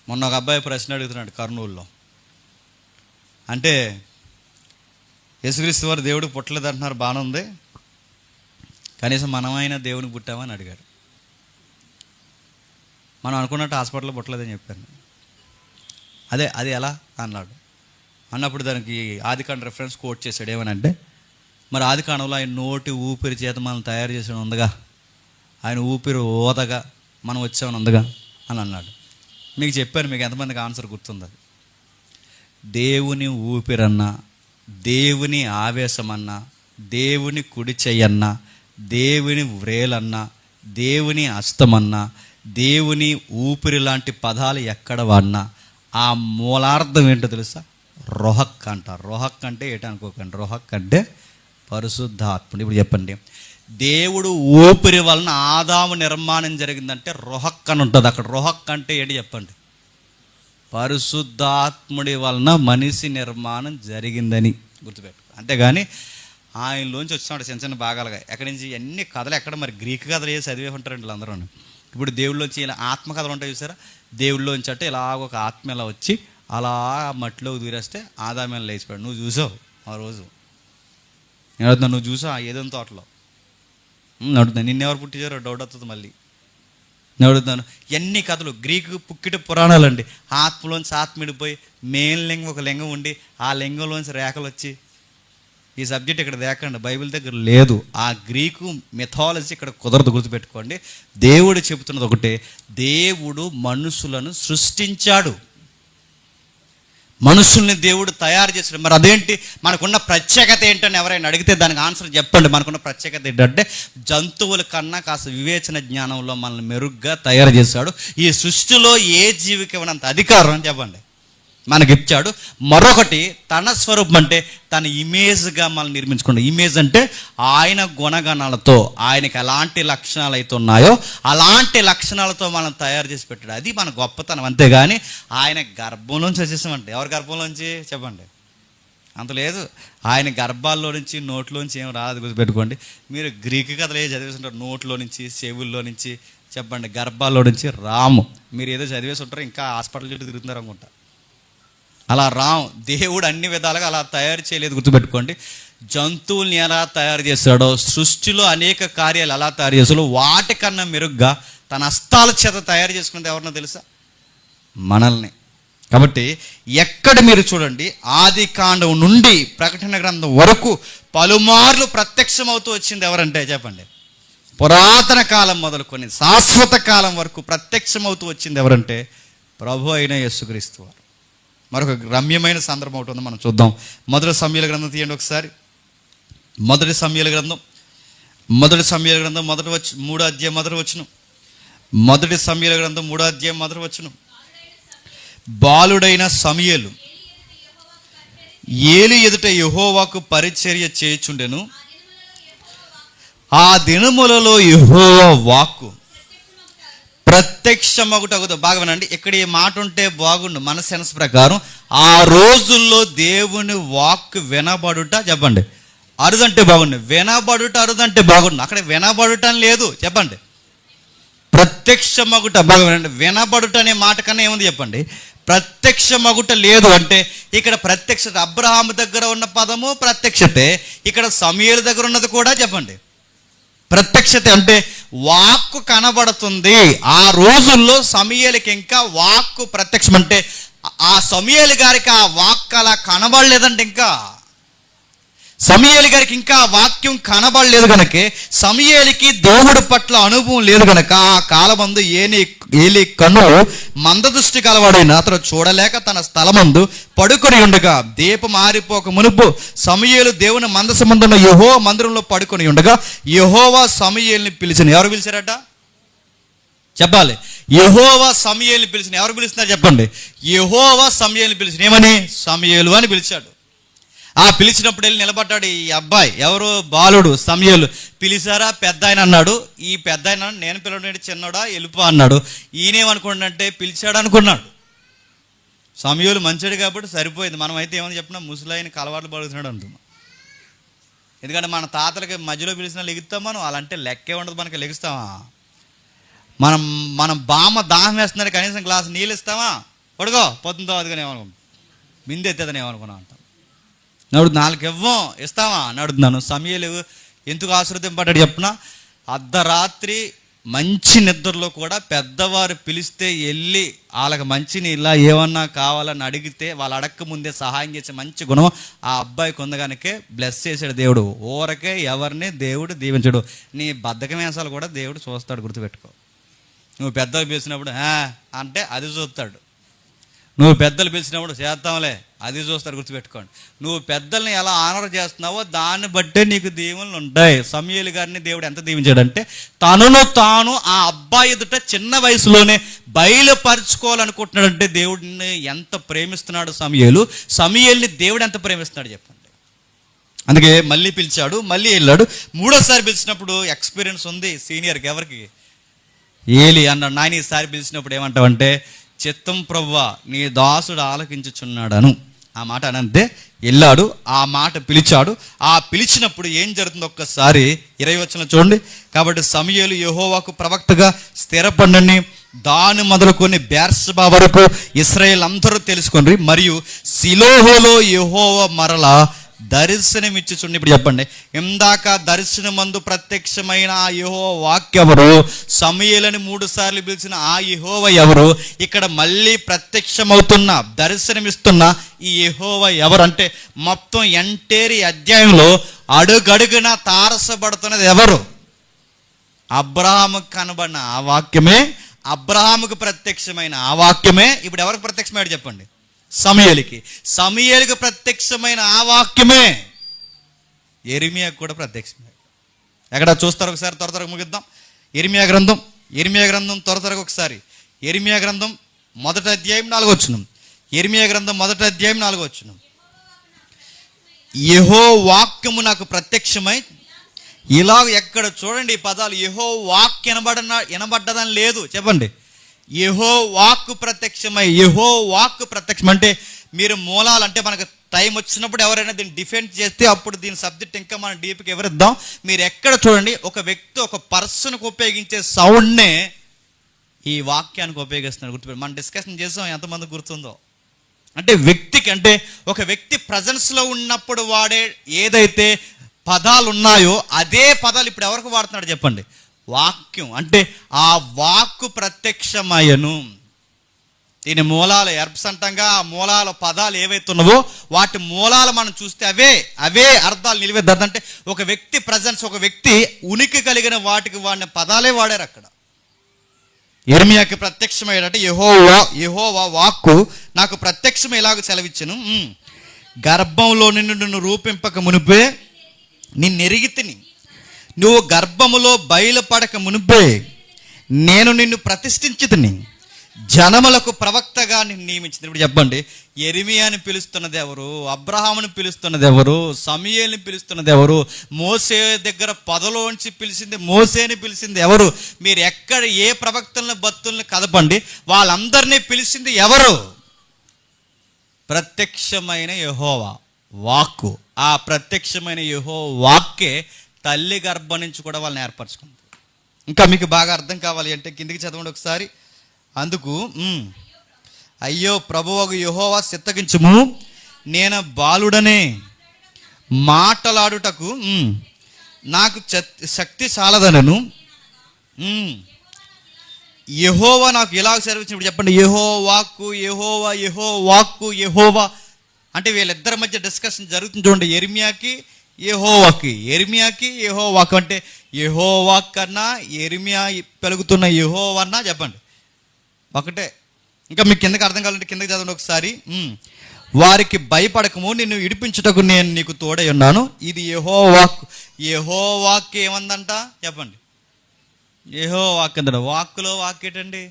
మొన్న ఒక అబ్బాయి ప్రశ్న అడుగుతున్నాడు కర్నూలులో, అంటే యేసుక్రీస్తు వారు దేవుడికి పుట్టలేదు అంటున్నారు, బాగానే ఉంది, కనీసం మనమైనా దేవునికి పుట్టామని అడిగాడు. మనం అనుకున్నట్టు హాస్పిటల్లో పుట్టలేదని చెప్పాను. అది ఎలా అన్నాడు. అన్నప్పుడు దానికి ఆదికాండ రెఫరెన్స్ కోట్ చేశాడు. ఏమనంటే, మరి ఆదికాండంలో ఆయన నోటి ఊపిరి చేత మనం తయారు చేసిన ఉందగా, ఆయన ఊపిరి ఓదగా మనం వచ్చామని ఉందగా అని అన్నాడు. మీకు చెప్పాను, మీకు ఎంతమందికి ఆన్సర్ గుర్తుంది? దేవుని ఊపిరన్నా, దేవుని ఆవేశమన్నా, దేవుని కుడి చెయ్యన్నా, దేవుని వ్రేలన్నా, దేవుని హస్తమన్నా, దేవుని ఊపిరి లాంటి పదాలు ఎక్కడ వాడినా ఆ మూలార్థం ఏంటో తెలుసా? రొహక్ అంటారు. రొహక్ అంటే ఏంటనుకోకండి, రొహక్ అంటే పరిశుద్ధాత్ముడు. ఇప్పుడు చెప్పండి, దేవుడు ఊపిరి వలన ఆదాము నిర్మాణం జరిగిందంటే రొహక్ అని ఉంటుంది. అక్కడ రొహక్ అంటే ఏంటి చెప్పండి? పరిశుద్ధాత్ముడి వలన మనిషి నిర్మాణం జరిగిందని గుర్తుపెట్టు. అంతేగాని ఆయనలోంచి వచ్చినాడు చిన్న చిన్న భాగాలుగా. ఎక్కడి నుంచి అన్ని కథలు ఎక్కడ మరి గ్రీక్ కథలు వేసి చదివే ఉంటారండి వీళ్ళందరూ. ఇప్పుడు దేవుళ్ళలోంచి ఇలా ఆత్మకథలు ఉంటాయి చూసారా, దేవుళ్ళలోంచి అంటే ఇలా ఒక ఆత్మ ఇలా వచ్చి అలా మట్టిలోకి దూరేస్తే ఆదామేలా లేచిపోయాడు. నువ్వు చూసావు ఆ రోజు, నేను అడుగుతున్నా, నువ్వు చూసావు ఏదో తోటలో? అడుగుతాను, నిన్నెవరు పుట్టించారో డౌట్ వస్తుంది మళ్ళీ. నేను అడుగుతాను, ఎన్ని కథలు గ్రీకు పుక్కిట పురాణాలు అండి. ఆత్మలోంచి ఆత్మ విడిపోయి మెయిన్ లింగం ఒక లింగం ఉండి ఆ లింగంలోంచి రేఖలు వచ్చి, ఈ సబ్జెక్ట్ ఇక్కడ దేకండి, బైబిల్ దగ్గర లేదు. ఆ గ్రీకు మిథాలజీ ఇక్కడ కుదరదు, గుర్తుపెట్టుకోండి. దేవుడు చెబుతున్నది ఒకటే, దేవుడు మనుషులను సృష్టించాడు, మనుషుల్ని దేవుడు తయారు చేశాడు. మరి అదేంటి, మనకున్న ప్రత్యేకత ఏంటని ఎవరైనా అడిగితే దానికి ఆన్సర్ చెప్పండి. మనకున్న ప్రత్యేకత ఏంటంటే జంతువుల కన్నా కాస్త వివేచన జ్ఞానంలో మనల్ని మెరుగ్గా తయారు చేశాడు. ఈ సృష్టిలో ఏ జీవికి ఇవ్వనంత అధికారం అని చెప్పండి మనకిచ్చాడు. మరొకటి తన స్వరూపం అంటే తన ఇమేజ్గా మనం నిర్మించుకున్నాం. ఇమేజ్ అంటే ఆయన గుణగణాలతో, ఆయనకి ఎలాంటి లక్షణాలు అయితే ఉన్నాయో అలాంటి లక్షణాలతో మనం తయారు చేసి పెట్టాడు. అది మన గొప్పతనం. అంతేగాని ఆయన గర్భంలోంచి వచ్చేసామంటే, ఎవరి గర్భంలోంచి చెప్పండి? అంత లేదు. ఆయన గర్భాల్లో నుంచి నోట్లోంచి ఏం రాదు, గుర్తుపెట్టుకోండి. మీరు గ్రీకు కథలు ఏదో చదివేసి ఉంటారు, నోట్లో నుంచి చెవుల్లో నుంచి చెప్పండి, గర్భాల్లో నుంచి రాము. మీరు ఏదో చదివేసి ఉంటారు, ఇంకా హాస్పిటల్ చుట్టూ తిరుగుతున్నారు అనుకుంటా. అలా రాము. దేవుడు అన్ని విధాలుగా అలా తయారు చేయలేదు, గుర్తుపెట్టుకోండి. జంతువుల్ని ఎలా తయారు చేశాడో, సృష్టిలో అనేక కార్యాలు ఎలా తయారు చేశాడో వాటికన్నా మెరుగ్గా తన హస్తాల చేత తయారు చేసుకున్నది ఎవరినో తెలుసా? మనల్ని. కాబట్టి ఎక్కడ మీరు చూడండి, ఆది కాండం నుండి ప్రకటన గ్రంథం వరకు పలుమార్లు ప్రత్యక్షమవుతూ వచ్చింది ఎవరంటే చెప్పండి? పురాతన కాలం మొదలుకొని శాశ్వత కాలం వరకు ప్రత్యక్షమవుతూ వచ్చింది ఎవరంటే ప్రభు అయిన యేసుక్రీస్తు వారు. మరొక రమ్యమైన సందర్భం ఒకటి ఉంది, మనం చూద్దాం. మొదటి సమూయేలు గ్రంథం తీయండి ఒకసారి. మొదటి సమూయేలు గ్రంథం 3వ అధ్యాయం మొదటి వచనం. మొదటి సమూయేలు గ్రంథం 3వ అధ్యాయం మొదటి వచనం. బాలుడైన సమూయేలు ఏలి ఎదుట యెహోవాకు పరిచర్య చేయుచుండెను. ఆ దినములలో యెహోవా వాక్కు ప్రత్యక్షమగుటగుదు. బాగా వినండి, ఇక్కడ ఈ మాట ఉంటే బాగుండు మన సెన్స్ ప్రకారం. ఆ రోజుల్లో దేవుని వాక్కు వినబడుట చెప్పండి అరుదంటే బాగుండు. వినబడుట అరుదంటే బాగుండు. అక్కడ వినబడుట అని లేదు చెప్పండి, ప్రత్యక్షమగుట. బాగా వినండి, వినబడుట అనే మాట కన్నా ఏముంది చెప్పండి? ప్రత్యక్షమగుట లేదు. అంటే ఇక్కడ ప్రత్యక్షత, అబ్రహాము దగ్గర ఉన్న పదము ప్రత్యక్షతే, ఇక్కడ సమూయేలు దగ్గర ఉన్నది కూడా చెప్పండి ప్రత్యక్షత. అంటే వాక్కు కనబడుతుంది. ఆ రోజుల్లో సమూయేలుకి ఇంకా వాక్కు ప్రత్యక్షం. అంటే ఆ సమూయేలు గారికి ఆ వాక్కు అలా కనబడలేదంటే, ఇంకా సమూయేలు గారికి ఇంకా వాక్యం కనబడలేదు కనుక, సమూయేలుకి దేవుడి పట్ల అనుభవం లేదు కనుక, ఆ కాలమందు ఏలి కన్ను మందదృష్టి కలవాడైన అతను చూడలేక తన స్థలమందు పడుకొని ఉండగా, దీపం ఆరిపోక మునుపు సమూయేలు దేవుని మందసమందున్న యెహోవా మందిరంలో పడుకొని ఉండగా యెహోవా సమూయేలుని పిలిచిన. ఎవరు పిలిచారట చెప్పాలి? యెహోవా సమూయేలుని పిలిచిన. ఎవరు పిలుస్తున్నారు చెప్పండి? యెహోవా సమూయేలుని పిలిచిన. ఏమని? సమూయేలు అని పిలిచాడు. ఆ పిలిచినప్పుడు వెళ్ళి నిలబడ్డాడు ఈ అబ్బాయి. ఎవరు? బాలుడు సమూయేలు. పిలిచారా? పెద్ద ఆయన అన్నాడు. ఈ పెద్ద ఆయన నేను పిలవడం చిన్నోడా వెళ్ళిపో అన్నాడు. ఈయనేమనుకోండి, పిలిచాడు అనుకున్నాడు. సమూయేలు మంచిడు కాబట్టి సరిపోయింది. మనం అయితే ఏమని చెప్పినా ముసలాయన అలవాట్లు పడుతున్నాడు అంటున్నాం. ఎందుకంటే మన తాతలకి మధ్యలో పిలిచినా లెగుస్తాం మనం. అలాంటే లెక్కే ఉండదు మనకి. లెగుస్తామా? మనం బామ్మ దాహం వేస్తున్నారు, కనీసం గ్లాస్ నీళ్ళు ఇస్తామా? పడుకో పొద్దుతో అదిగానే ఏమనుకున్నాం, మింది ఎత్తేదని ఏమనుకున్నాం అంటాం. నడు 4 ఇవ్వం ఇస్తావా అని అడుగుతున్నాను. సమూయేలు ఎందుకు ఆశీర్వదింపడ్డాడు చెప్పిన? అర్ధరాత్రి మంచి నిద్రలో కూడా పెద్దవారు పిలిస్తే వెళ్ళి వాళ్ళకి మంచి ఇలా ఏమన్నా కావాలని అడిగితే వాళ్ళు అడక్క ముందే సహాయం చేసే మంచి గుణం ఆ అబ్బాయికి ఉంది కనుకే బ్లెస్ చేశాడు దేవుడు. ఊరకే ఎవరిని దేవుడు దీవించడు. నీ బద్ధకం వేసాలు కూడా దేవుడు చూస్తాడు, గుర్తుపెట్టుకో. నువ్వు పెద్దలు పిలిచినప్పుడు అంటే అది చూస్తాడు. నువ్వు పెద్దలు పిలిచినప్పుడు చేస్తాంలే అది చూస్తారు, గుర్తుపెట్టుకోండి. నువ్వు పెద్దల్ని ఎలా ఆనర్ చేస్తున్నావో దాన్ని బట్టే నీకు దీవెనలు ఉంటాయి. సమూయేలు గారిని దేవుడు ఎంత దీవించాడంటే, తనను తాను ఆ అబ్బాయి ఎదుట చిన్న వయసులోనే బయలుపరుచుకోవాలనుకుంటున్నాడంటే దేవుడిని ఎంత ప్రేమిస్తున్నాడు సమూయేలు. సమూయేలుని దేవుడు ఎంత ప్రేమిస్తున్నాడు చెప్పండి. అందుకే మళ్ళీ పిలిచాడు, మళ్ళీ వెళ్ళాడు. 3వసారి పిలిచినప్పుడు ఎక్స్పీరియన్స్ ఉంది సీనియర్కి. ఎవరికి? ఏలి అన్నాడు. నాయన ఈసారి పిలిచినప్పుడు ఏమంటావంటే, చిత్తం ప్రభువా నీ దాసుడు ఆలకించుచున్నాడను. ఆ మాట అనంతే వెళ్ళాడు. ఆ మాట పిలిచాడు. ఆ పిలిచినప్పుడు ఏం జరుగుతుందో ఒక్కసారి 20 వచనం చూడండి. కాబట్టి సమూయేలు యెహోవాకు ప్రవక్తగా స్థిరపడండి, దాని మొదలుకొని బెర్షెబా వరకు ఇశ్రాయేలు అందరూ తెలుసుకొని, మరియు షిలోహులో యెహోవా మరలా దర్శనమిచ్చుచుండి. ఇప్పుడు చెప్పండి, ఇందాక దర్శనమందు ప్రత్యక్షమైన ఆ యెహోవా వాక్యెవరు? సమూయేలుని 3 సార్లు పిలిచిన ఆ యెహోవా ఎవరు? ఇక్కడ మళ్ళీ ప్రత్యక్షమవుతున్న దర్శనమిస్తున్న ఈ యెహోవా ఎవరు అంటే, మొత్తం ఎంటేరి అధ్యాయంలో అడుగడుగున తారసపడుతున్నది ఎవరు? అబ్రహాముకు కనబడిన ఆ వాక్యమే, అబ్రహాముకు ప్రత్యక్షమైన ఆ వాక్యమే ఇప్పుడు ఎవరికి ప్రత్యక్షమయ్యాడు చెప్పండి? సమూయేలుకి ప్రత్యక్షమైన ఆ వాక్యమే యెరెమీయాకు కూడా ప్రత్యక్షమే. ఎక్కడ చూస్తారు ఒకసారి? త్వరగా ముగిద్దాం. యెరెమీయా గ్రంథం త్వరగా ఒకసారి. యెరెమీయా గ్రంథం 1వ అధ్యాయం 4వ వచనం. యిర్మీయా గ్రంథం 1వ అధ్యాయం 4వ వచనం. యెహోవా వాక్యము నాకు ప్రత్యక్షమై, ఇలా ఎక్కడ చూడండి ఈ పదాలు, యెహోవా వాక్ వినబడ్డదని లేదు. చెప్పండి, యెహోవా వాక్ ప్రత్యక్షమై. యెహోవా వాక్ ప్రత్యక్షం అంటే మీరు మూలాలు, అంటే మనకు టైం వచ్చినప్పుడు ఎవరైనా దీన్ని డిఫెండ్ చేస్తే అప్పుడు దీని సబ్జెక్ట్ ఇంకా మనం డీప్కి ఎవరిద్దాం. మీరు ఎక్కడ చూడండి, ఒక వ్యక్తి ఒక పర్సన్కి ఉపయోగించే సౌండ్నే ఈ వాక్యానికి ఉపయోగిస్తున్నాడు. గుర్తుపెట్టి మనం డిస్కషన్ చేసాం, ఎంతమంది గుర్తుందో. అంటే వ్యక్తికి, అంటే ఒక వ్యక్తి ప్రజెన్స్లో ఉన్నప్పుడు వాడే ఏదైతే పదాలు ఉన్నాయో అదే పదాలు ఇప్పుడు ఎవరికి వాడుతున్నాడు చెప్పండి, వాక్యం. అంటే ఆ వాక్కు ప్రత్యక్షమయ్యను. దీని మూలాలు ఎర్బ్స్ అంటంగా, ఆ మూలాల పదాలు ఏవైతే ఉన్నావో వాటి మూలాలు మనం చూస్తే అవే అర్థాలు నిలివేద్దాం. అంటే ఒక వ్యక్తి ప్రజెన్స్, ఒక వ్యక్తి ఉనికి కలిగిన వాటికి వాడిన పదాలే వాడారు అక్కడ. యిర్మీయాకి ప్రత్యక్షమయ్యాడంటే యెహోవా వాక్కు నాకు ప్రత్యక్షం ఎలాగో సెలవిచ్చెను, గర్భంలో నిన్ను రూపింపక మునిపే నిన్నెరిగితిని, నువ్వు గర్భములో బయలుపడక మునిపే నేను నిన్ను ప్రతిష్ఠించితిని, జనములకు ప్రవక్తగా నిన్ను నియమించింది. ఇప్పుడు చెప్పండి, యిర్మీయాని పిలుస్తున్నది ఎవరు? అబ్రహాముని పిలుస్తున్నది ఎవరు? సమూయేలుని పిలుస్తున్నది ఎవరు? మోసే దగ్గర పదలోంచి పిలిచింది, మోసేని పిలిచింది ఎవరు? మీరు ఎక్కడ ఏ ప్రవక్తలను భక్తుల్ని కదపండి, వాళ్ళందరినీ పిలిచింది ఎవరు? ప్రత్యక్షమైన యెహోవా వాక్కు. ఆ ప్రత్యక్షమైన యెహోవా వాక్కే తల్లి గర్భం నుంచి కూడా వాళ్ళని ఏర్పరచుకుంది. ఇంకా మీకు బాగా అర్థం కావాలి అంటే కిందికి చదవండి ఒకసారి. అందుకు, అయ్యో ప్రభువగు యెహోవా చిత్తగించుము, నేను బాలుడనే, మాటలాడుటకు నాకు శక్తి చాలదనను. యెహోవా నాకు ఎలాగ సెలవిచ్చినప్పుడు చెప్పండి, యెహోవా వాక్కు, యెహోవా వాక్కు. అంటే వీళ్ళిద్దరి మధ్య డిస్కషన్ జరుగుతుంది చూడండి. యిర్మీయాకి యెహోవా వాక్కు. అంటే యెహోవా కన్నా యిర్మీయా పలుకుతున్న యెహోవా అన్నా చెప్పండి ఒకటే. ఇంకా మీకు కిందకి అర్థం కావాలంటే కిందకి చదవండి ఒకసారి. వారికి భయపడకము, నిన్ను విడిపించుటకు నేను నీకు తోడై ఉన్నాను. ఇది యెహోవా వాక్కు ఏమందంట చెప్పండి, యెహోవా వాక్కు అంటాడు. వాక్కులో వాక్కు ఏంటండి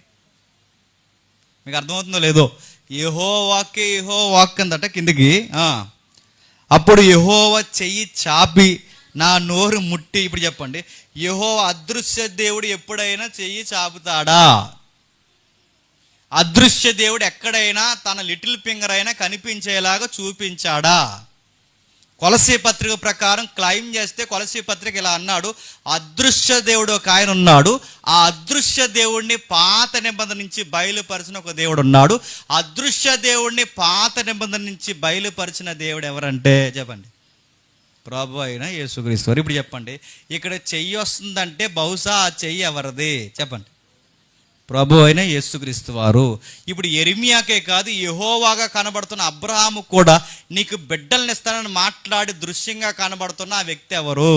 మీకు అర్థమవుతుందో లేదో? యెహోవా వాక్కు అందట కిందకి. అప్పుడు యెహోవా చెయ్యి చాపి నా నోరు ముట్టి. ఇప్పుడు చెప్పండి, యెహోవా అదృశ్య దేవుడు ఎప్పుడైనా చెయ్యి చాపుతాడా? అదృశ్య దేవుడు ఎక్కడైనా తన లిటిల్ ఫింగర్ అయినా కనిపించేలాగా చూపించాడా? కొలసీ పత్రిక ప్రకారం క్లైమ్ చేస్తే కొలసీ పత్రిక ఇలా అన్నాడు, అదృశ్య దేవుడు ఒక ఆయన ఉన్నాడు, ఆ అదృశ్య దేవుడిని పాత నిబంధన నుంచి బయలుపరిచిన ఒక దేవుడు ఉన్నాడు. అదృశ్య దేవుడిని పాత నిబంధన నుంచి బయలుపరిచిన దేవుడు ఎవరంటే చెప్పండి, ప్రభు అయిన యేసుక్రీస్తు. ఇప్పుడు చెప్పండి, ఇక్కడ చెయ్యి వస్తుందంటే బహుశా ఆ చెయ్యి ఎవరిది చెప్పండి, ప్రభు అయిన యేసుక్రీస్తు వారు. ఇప్పుడు యిర్మీయాకే కాదు, యెహోవాగా కనబడుతున్న అబ్రహాము కూడా నీకు బిడ్డల్ని ఇస్తానని మాట్లాడి దృశ్యంగా కనబడుతున్న ఆ వ్యక్తి ఎవరు?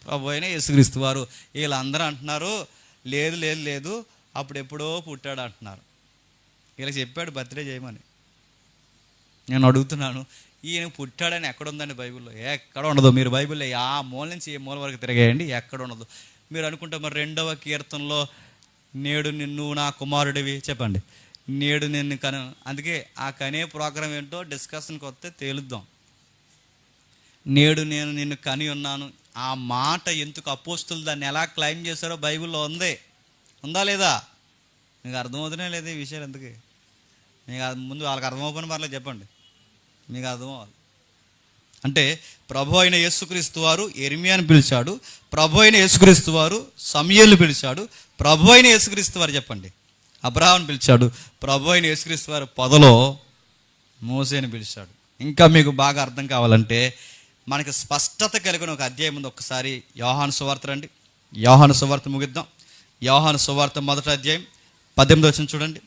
ప్రభు అయిన యేసుక్రీస్తు వారు. వీళ్ళందరూ అంటున్నారు లేదు లేదు లేదు అప్పుడు ఎప్పుడో పుట్టాడు అంటున్నారు. వీళ్ళకి చెప్పాడు బర్త్డే చేయమని. నేను అడుగుతున్నాను, ఈయన పుట్టాడని ఎక్కడ ఉందండి బైబిల్లో? ఎక్కడ ఉండదు. మీరు బైబిల్లో ఆ మూల నుంచి ఏ మూల వరకు తిరగేయండి, ఎక్కడ ఉండదు. మీరు అనుకుంటే మరి 2వ కీర్తనలో నేడు నిన్ను నా కుమారుడివి చెప్పండి, నేడు నిన్ను అందుకే ఆ కనే ప్రోగ్రాం ఏంటో డిస్కషన్కి వస్తే తేలుద్దాం. నేడు నేను నిన్ను కని ఉన్నాను, ఆ మాట ఎందుకు అపోస్తులు దాన్ని ఎలా క్లైమ్ చేశారో బైబిల్లో ఉందా లేదా? మీకు అర్థమవుతూనే లేదు ఈ విషయాలు. ఎందుకు మీకు ముందు వాళ్ళకి అర్థమవుతున్న పర్లేదు చెప్పండి, మీకు అర్థమవ్వాలి. అంటే ప్రభు అయిన యేసుక్రీస్తు వారు యిర్మీయాని పిలిచాడు, ప్రభు అయిన యేసుక్రీస్తు వారు సమూయేలుని పిలిచాడు, ప్రభు అయిన యేసుక్రీస్తు వారు చెప్పండి అబ్రహాముని పిలిచాడు, ప్రభు అయిన యేసుక్రీస్తు వారు పొదలో మోసేని పిలిచాడు. ఇంకా మీకు బాగా అర్థం కావాలంటే మనకి స్పష్టత కలిగిన ఒక అధ్యాయం ఉంది. ఒక్కసారి యోహాను సువార్త రండి, యోహాను సువార్త ముగిద్దాం. యోహాను సువార్త 1వ అధ్యాయం 18వ వచనం చూడండి.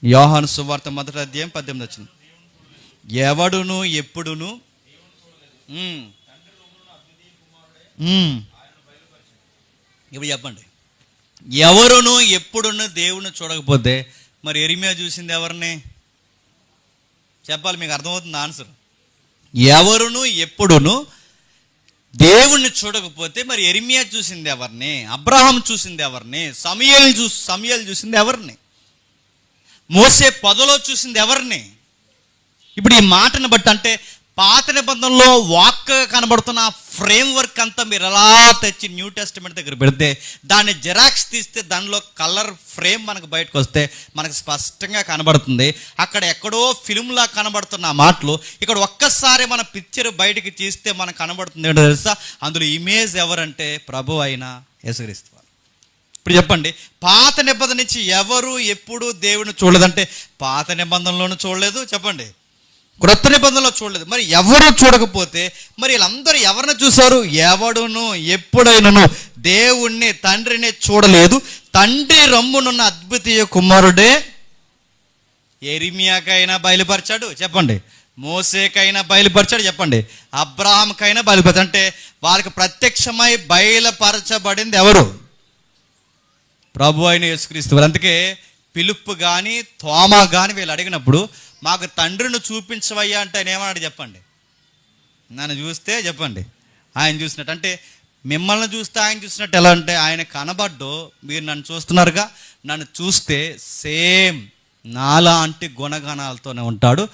యోహాను సువార్త 1వ అధ్యాయం 18వ వచనం. ఎవడును ఎప్పుడును ఇప్పుడు చెప్పండి, ఎవరును ఎప్పుడును దేవుని చూడకపోతే మరి యిర్మీయా చూసింది ఎవరిని చెప్పాలి? మీకు అర్థమవుతుంది ఆన్సర్. ఎవరును ఎప్పుడును దేవుణ్ణి చూడకపోతే మరి యిర్మీయా చూసింది ఎవరిని? అబ్రహాం చూసింది ఎవరిని? సమూయేలు చూసింది ఎవరిని? మోసే పొదలో చూసింది ఎవరిని? ఇప్పుడు ఈ మాటను బట్టి అంటే పాత నిబంధనలో వాక్ కనబడుతున్న ఫ్రేమ్ వర్క్ అంతా మీరు ఎలా తెచ్చి న్యూ టెస్టిమెంట్ దగ్గర పెడితే దాన్ని జెరాక్స్ తీస్తే దానిలో కలర్ ఫ్రేమ్ మనకు బయటకు వస్తే మనకు స్పష్టంగా కనబడుతుంది. అక్కడ ఎక్కడో ఫిల్మ్లా కనబడుతున్న మాటలు ఇక్కడ ఒక్కసారి మన పిక్చర్ బయటికి తీస్తే మనకు కనబడుతుంది ఏంటో తెలుసా? అందులో ఇమేజ్ ఎవరంటే ప్రభు అయిన యేసుక్రీస్తు. ఇప్పుడు చెప్పండి, పాత నిబంధన నుంచి ఎవరు ఎప్పుడు దేవుని చూడలేదంటే పాత నిబంధనలోనూ చూడలేదు, చెప్పండి క్రొత్త నిబంధనలో చూడలేదు. మరి ఎవరు చూడకపోతే మరి వీళ్ళందరూ ఎవరిని చూశారు? ఎవడును ఎప్పుడైనాను దేవుణ్ణి తండ్రిని చూడలేదు. తండ్రి రమ్మునున్న అద్వితీయ కుమారుడే యెరెమీయాకైనా బయలుపరిచాడు, చెప్పండి మోసేకైనా బయలుపరిచాడు, చెప్పండి అబ్రహాంకైనా బయలుపరిచాడు. అంటే వారికి ప్రత్యక్షమై బయలుపరచబడింది ఎవరు? ప్రభు అయిన యేసుక్రీస్తు. అందుకే పిలుపు కానీ తోమా కానీ వీళ్ళు అడిగినప్పుడు మాకు తండ్రిని చూపించవయ్యా అంటే ఆయన ఏమన్నాడు చెప్పండి? నన్ను చూస్తే చెప్పండి ఆయన చూసినట్టు. అంటే మిమ్మల్ని చూస్తే ఆయన చూసినట్టు ఎలా అంటే ఆయన కనబడ్డో మీరు నన్ను చూస్తున్నారుగా, నన్ను చూస్తే సేమ్ నాలాంటి గుణగణాలతోనే ఉంటాడు.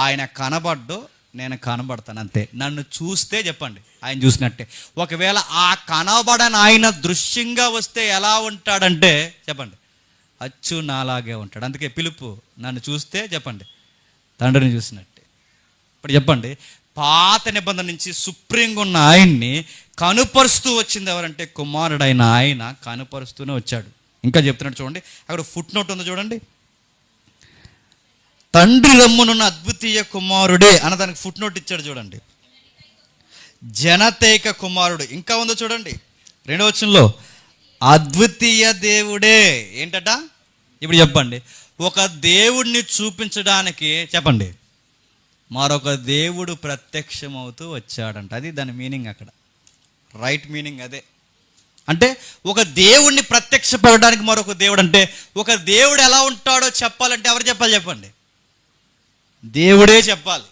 ఆయన కనబడ్డో నేను కనబడతాను అంతే. నన్ను చూస్తే చెప్పండి ఆయన చూసినట్టే. ఒకవేళ ఆ కనబడని ఆయన దృశ్యంగా వస్తే ఎలా ఉంటాడంటే చెప్పండి అచ్చు నాలాగే ఉంటాడు. అందుకే పిలుపు నన్ను చూస్తే చెప్పండి తండ్రిని చూసినట్టే. ఇప్పుడు చెప్పండి పాత నిబంధన నుంచి సుప్రీంగా ఉన్న ఆయన్ని కనుపరుస్తూ వచ్చింది ఎవరంటే కుమారుడైన ఆయన కనుపరుస్తూనే వచ్చాడు. ఇంకా చెప్తున్నాడు చూడండి, అక్కడ ఫుట్ నోట్ ఉందో చూడండి, తండ్రి రమ్మునున్న అద్వితీయ కుమారుడే అన్నదానికి ఫుట్ నోట్ ఇచ్చాడు చూడండి. జనతేక కుమారుడు. ఇంకా ఉందో చూడండి 2వ వచనంలో అద్వితీయ దేవుడే ఏంటట. ఇప్పుడు చెప్పండి, ఒక దేవుడిని చూపించడానికి చెప్పండి మరొక దేవుడు ప్రత్యక్షమవుతూ వచ్చాడంట. అది దాని మీనింగ్, అక్కడ రైట్ మీనింగ్ అదే. అంటే ఒక దేవుడిని ప్రత్యక్షపడడానికి మరొక దేవుడు. అంటే ఒక దేవుడు ఎలా ఉంటాడో చెప్పాలంటే ఎవరు చెప్పాలి చెప్పండి? దేవుడే చెప్పాలి.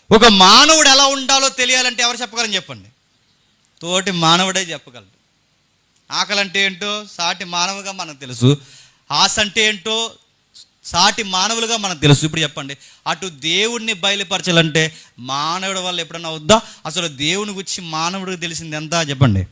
ఒక మానవుడు ఎలా ఉండాలో తెలియాలంటే ఎవరు చెప్పగలని చెప్పండి? తోటి మానవుడే చెప్పగలడు. ఆకలి అంటే ఏంటో సాటి మానవుగా మనకు తెలుసు, ఆశ అంటే ఏంటో సాటి మానవులుగా మనకు తెలుసు. ఇప్పుడు చెప్పండి, అటు దేవుడిని బయలుపరచాలంటే మానవుడి వల్ల ఎప్పుడన్నా అవుద్దా? అసలు దేవుని గురించి మానవుడికి తెలిసింది ఎంత చెప్పండి?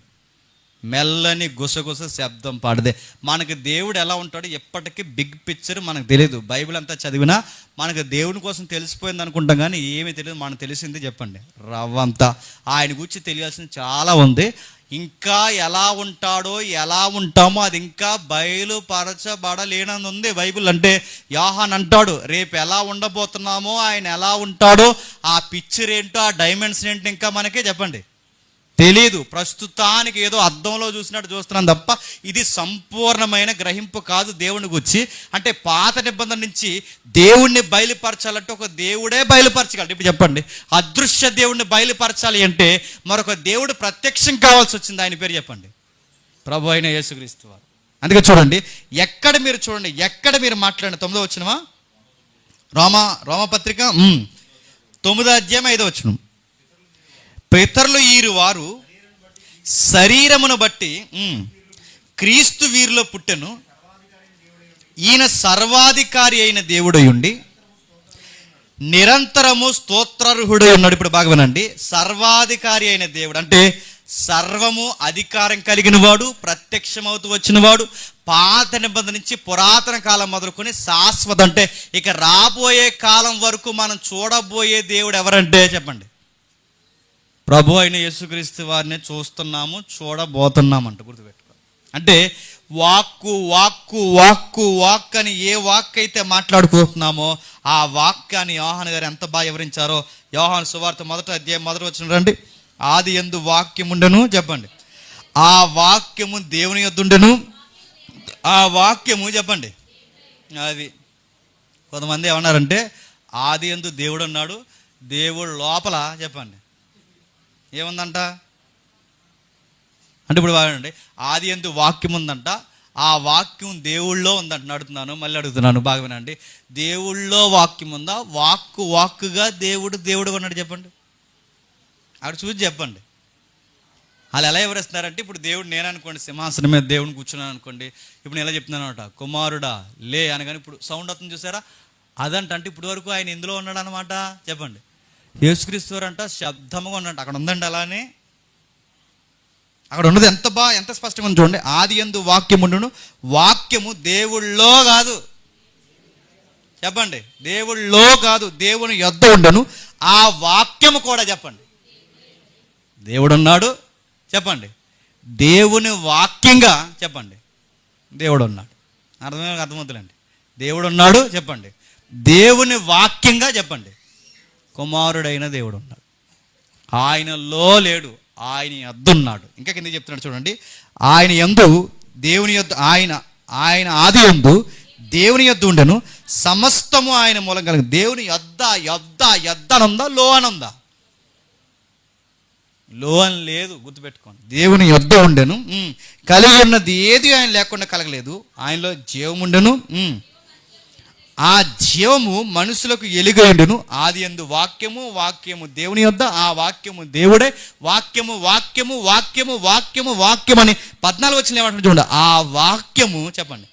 మెల్లని గుసగుస శబ్దం పాడదే. మనకు దేవుడు ఎలా ఉంటాడో ఎప్పటికీ బిగ్ పిక్చర్ మనకు తెలియదు. బైబిల్ అంతా చదివినా మనకు దేవుని కోసం తెలిసిపోయింది అనుకుంటాం, కానీ ఏమీ తెలియదు. మనకు తెలిసింది చెప్పండి రవ్వంతా. ఆయన గురించి తెలియాల్సింది చాలా ఉంది. ఇంకా ఎలా ఉంటాడో ఎలా ఉంటామో అది ఇంకా బయలుపరచబడలేనని ఉంది బైబిల్. అంటే యోహాన్ అంటాడు రేపు ఎలా ఉండబోతున్నామో ఆయన ఎలా ఉంటాడో ఆ పిక్చర్ ఏంటో ఆ డైమెన్షన్ ఏంటో ఇంకా మనకే చెప్పండి తెలీదు. ప్రస్తుతానికి ఏదో అద్దంలో చూసినట్టు చూస్తున్నాం తప్ప ఇది సంపూర్ణమైన గ్రహింపు కాదు దేవుని గురించి. అంటే పాత నిబంధన నుంచి దేవుణ్ణి బయలుపరచాలంటే ఒక దేవుడే బయలుపరచగలడు. ఇప్పుడు చెప్పండి, అదృశ్య దేవుణ్ణి బయలుపరచాలి అంటే మరొక దేవుడు ప్రత్యక్షం కావాల్సి వచ్చింది. ఆయన పేరు చెప్పండి, ప్రభు అయిన యేసుక్రీస్తు వారు. అందుకే చూడండి, ఎక్కడ మీరు చూడండి, ఎక్కడ మీరు మాట్లాడండి. 9వ వచనమా? రోమపత్రిక 9వ అధ్యాయం 5వ వచనం. పితరులు ఈరు వారు శరీరమును బట్టి క్రీస్తు వీరిలో పుట్టెను, ఈయన సర్వాధికారి అయిన దేవుడై ఉండి నిరంతరము స్తోత్రార్హుడై ఉన్నాడు. ఇప్పుడు బాగా వినండి, సర్వాధికారి అయిన దేవుడు అంటే సర్వము అధికారం కలిగిన వాడు, ప్రత్యక్షమవుతూ వచ్చిన వాడు, పాత నిబంధన నుంచి పురాతన కాలం మొదలుకొని శాశ్వత అంటే ఇక రాబోయే కాలం వరకు మనం చూడబోయే దేవుడు ఎవరంటే చెప్పండి ప్రభు అయిన యేసుక్రీస్తు వారిని చూస్తున్నాము, చూడబోతున్నాము అంట. గుర్తుపెట్టుకో. అంటే వాక్కు వాక్కు వాక్కు వాక్ అని ఏ వాక్ అయితే మాట్లాడుకుంటున్నామో ఆ వాక్యాన్ని యోహాను గారు ఎంత బాగా వివరించారో. యోహాను సువార్త 1వ అధ్యాయం 1వ వచనం రండి. ఆది యందు వాక్యముండెను, చెప్పండి ఆ వాక్యము దేవుని యొద్ద ఉండెను, ఆ వాక్యము చెప్పండి అది. కొంతమంది ఏమన్నారంటే ఆది యందు దేవుడు అన్నాడు, దేవుడు లోపల చెప్పండి ఏముందంట అంటే ఇప్పుడు బాగుండి ఆది యందు వాక్యం ఉందంట, ఆ వాక్యం దేవుళ్ళో ఉందంట. అడుగుతున్నాను, మళ్ళీ అడుగుతున్నాను, బాగా వినండి. దేవుళ్ళో వాక్యం ఉందా? వాక్కుగా దేవుడు ఉన్నాడు చెప్పండి. అక్కడ చూసి చెప్పండి. వాళ్ళు ఎలా వివరిస్తున్నారంటే ఇప్పుడు దేవుడు నేను అనుకోండి, సింహాసనం మీద దేవుడిని కూర్చున్నాను అనుకోండి. ఇప్పుడు నేను ఎలా చెప్తున్నాను అనమాట, కుమారుడా లే అనగానే ఇప్పుడు సౌండ్ అవుతుంది చూసారా? అదంటే ఇప్పటి వరకు ఆయన ఎందులో ఉన్నాడు అనమాట చెప్పండి. యేసుక్రీస్తు వారు అంట శబ్దముగా ఉన్నాడు. అక్కడ ఉందండి అలానే, అక్కడ ఉన్నది ఎంత స్పష్టంగా ఉంది చూడండి. ఆది యందు వాక్యము ఉండును, వాక్యము దేవుళ్ళో కాదు చెప్పండి, దేవుళ్ళో కాదు, దేవుని యొద్ద ఉండను, ఆ వాక్యము కూడా చెప్పండి దేవుడు ఉన్నాడు చెప్పండి, దేవుని వాక్యంగా చెప్పండి దేవుడు ఉన్నాడు. అర్థమవుతుందండి. దేవుడు ఉన్నాడు చెప్పండి, దేవుని వాక్యంగా చెప్పండి కుమారుడైన దేవుడు ఉన్నాడు. ఆయనలో లేడు, ఆయన యొద్ద ఉన్నాడు. ఇంకా కింద చెప్తున్నాడు చూడండి. ఆయన యందు దేవుని యొద్ద, ఆయన ఆది యందు దేవుని యొద్ద ఉండెను, సమస్తము ఆయన మూలం కలిగి. దేవుని యొద్ద అని ఉందా, లో అని ఉందా? లో అని లేదు, గుర్తుపెట్టుకోండి. దేవుని యొద్ద ఉండెను, కలిగి ఉన్నది ఏది ఆయన లేకుండా కలగలేదు. ఆయనలో జీవం ఉండెను, ఆ జీవము మనుషులకు ఎలుగైండును. ఆది యందు వాక్యము, వాక్యము దేవుని యొద్ద, ఆ వాక్యము దేవుడే. వాక్యము వాక్యము వాక్యము వాక్యము వాక్యం అని 14 వచ్చిన ఏమంటారు చూడండి. ఆ వాక్యము చెప్పండి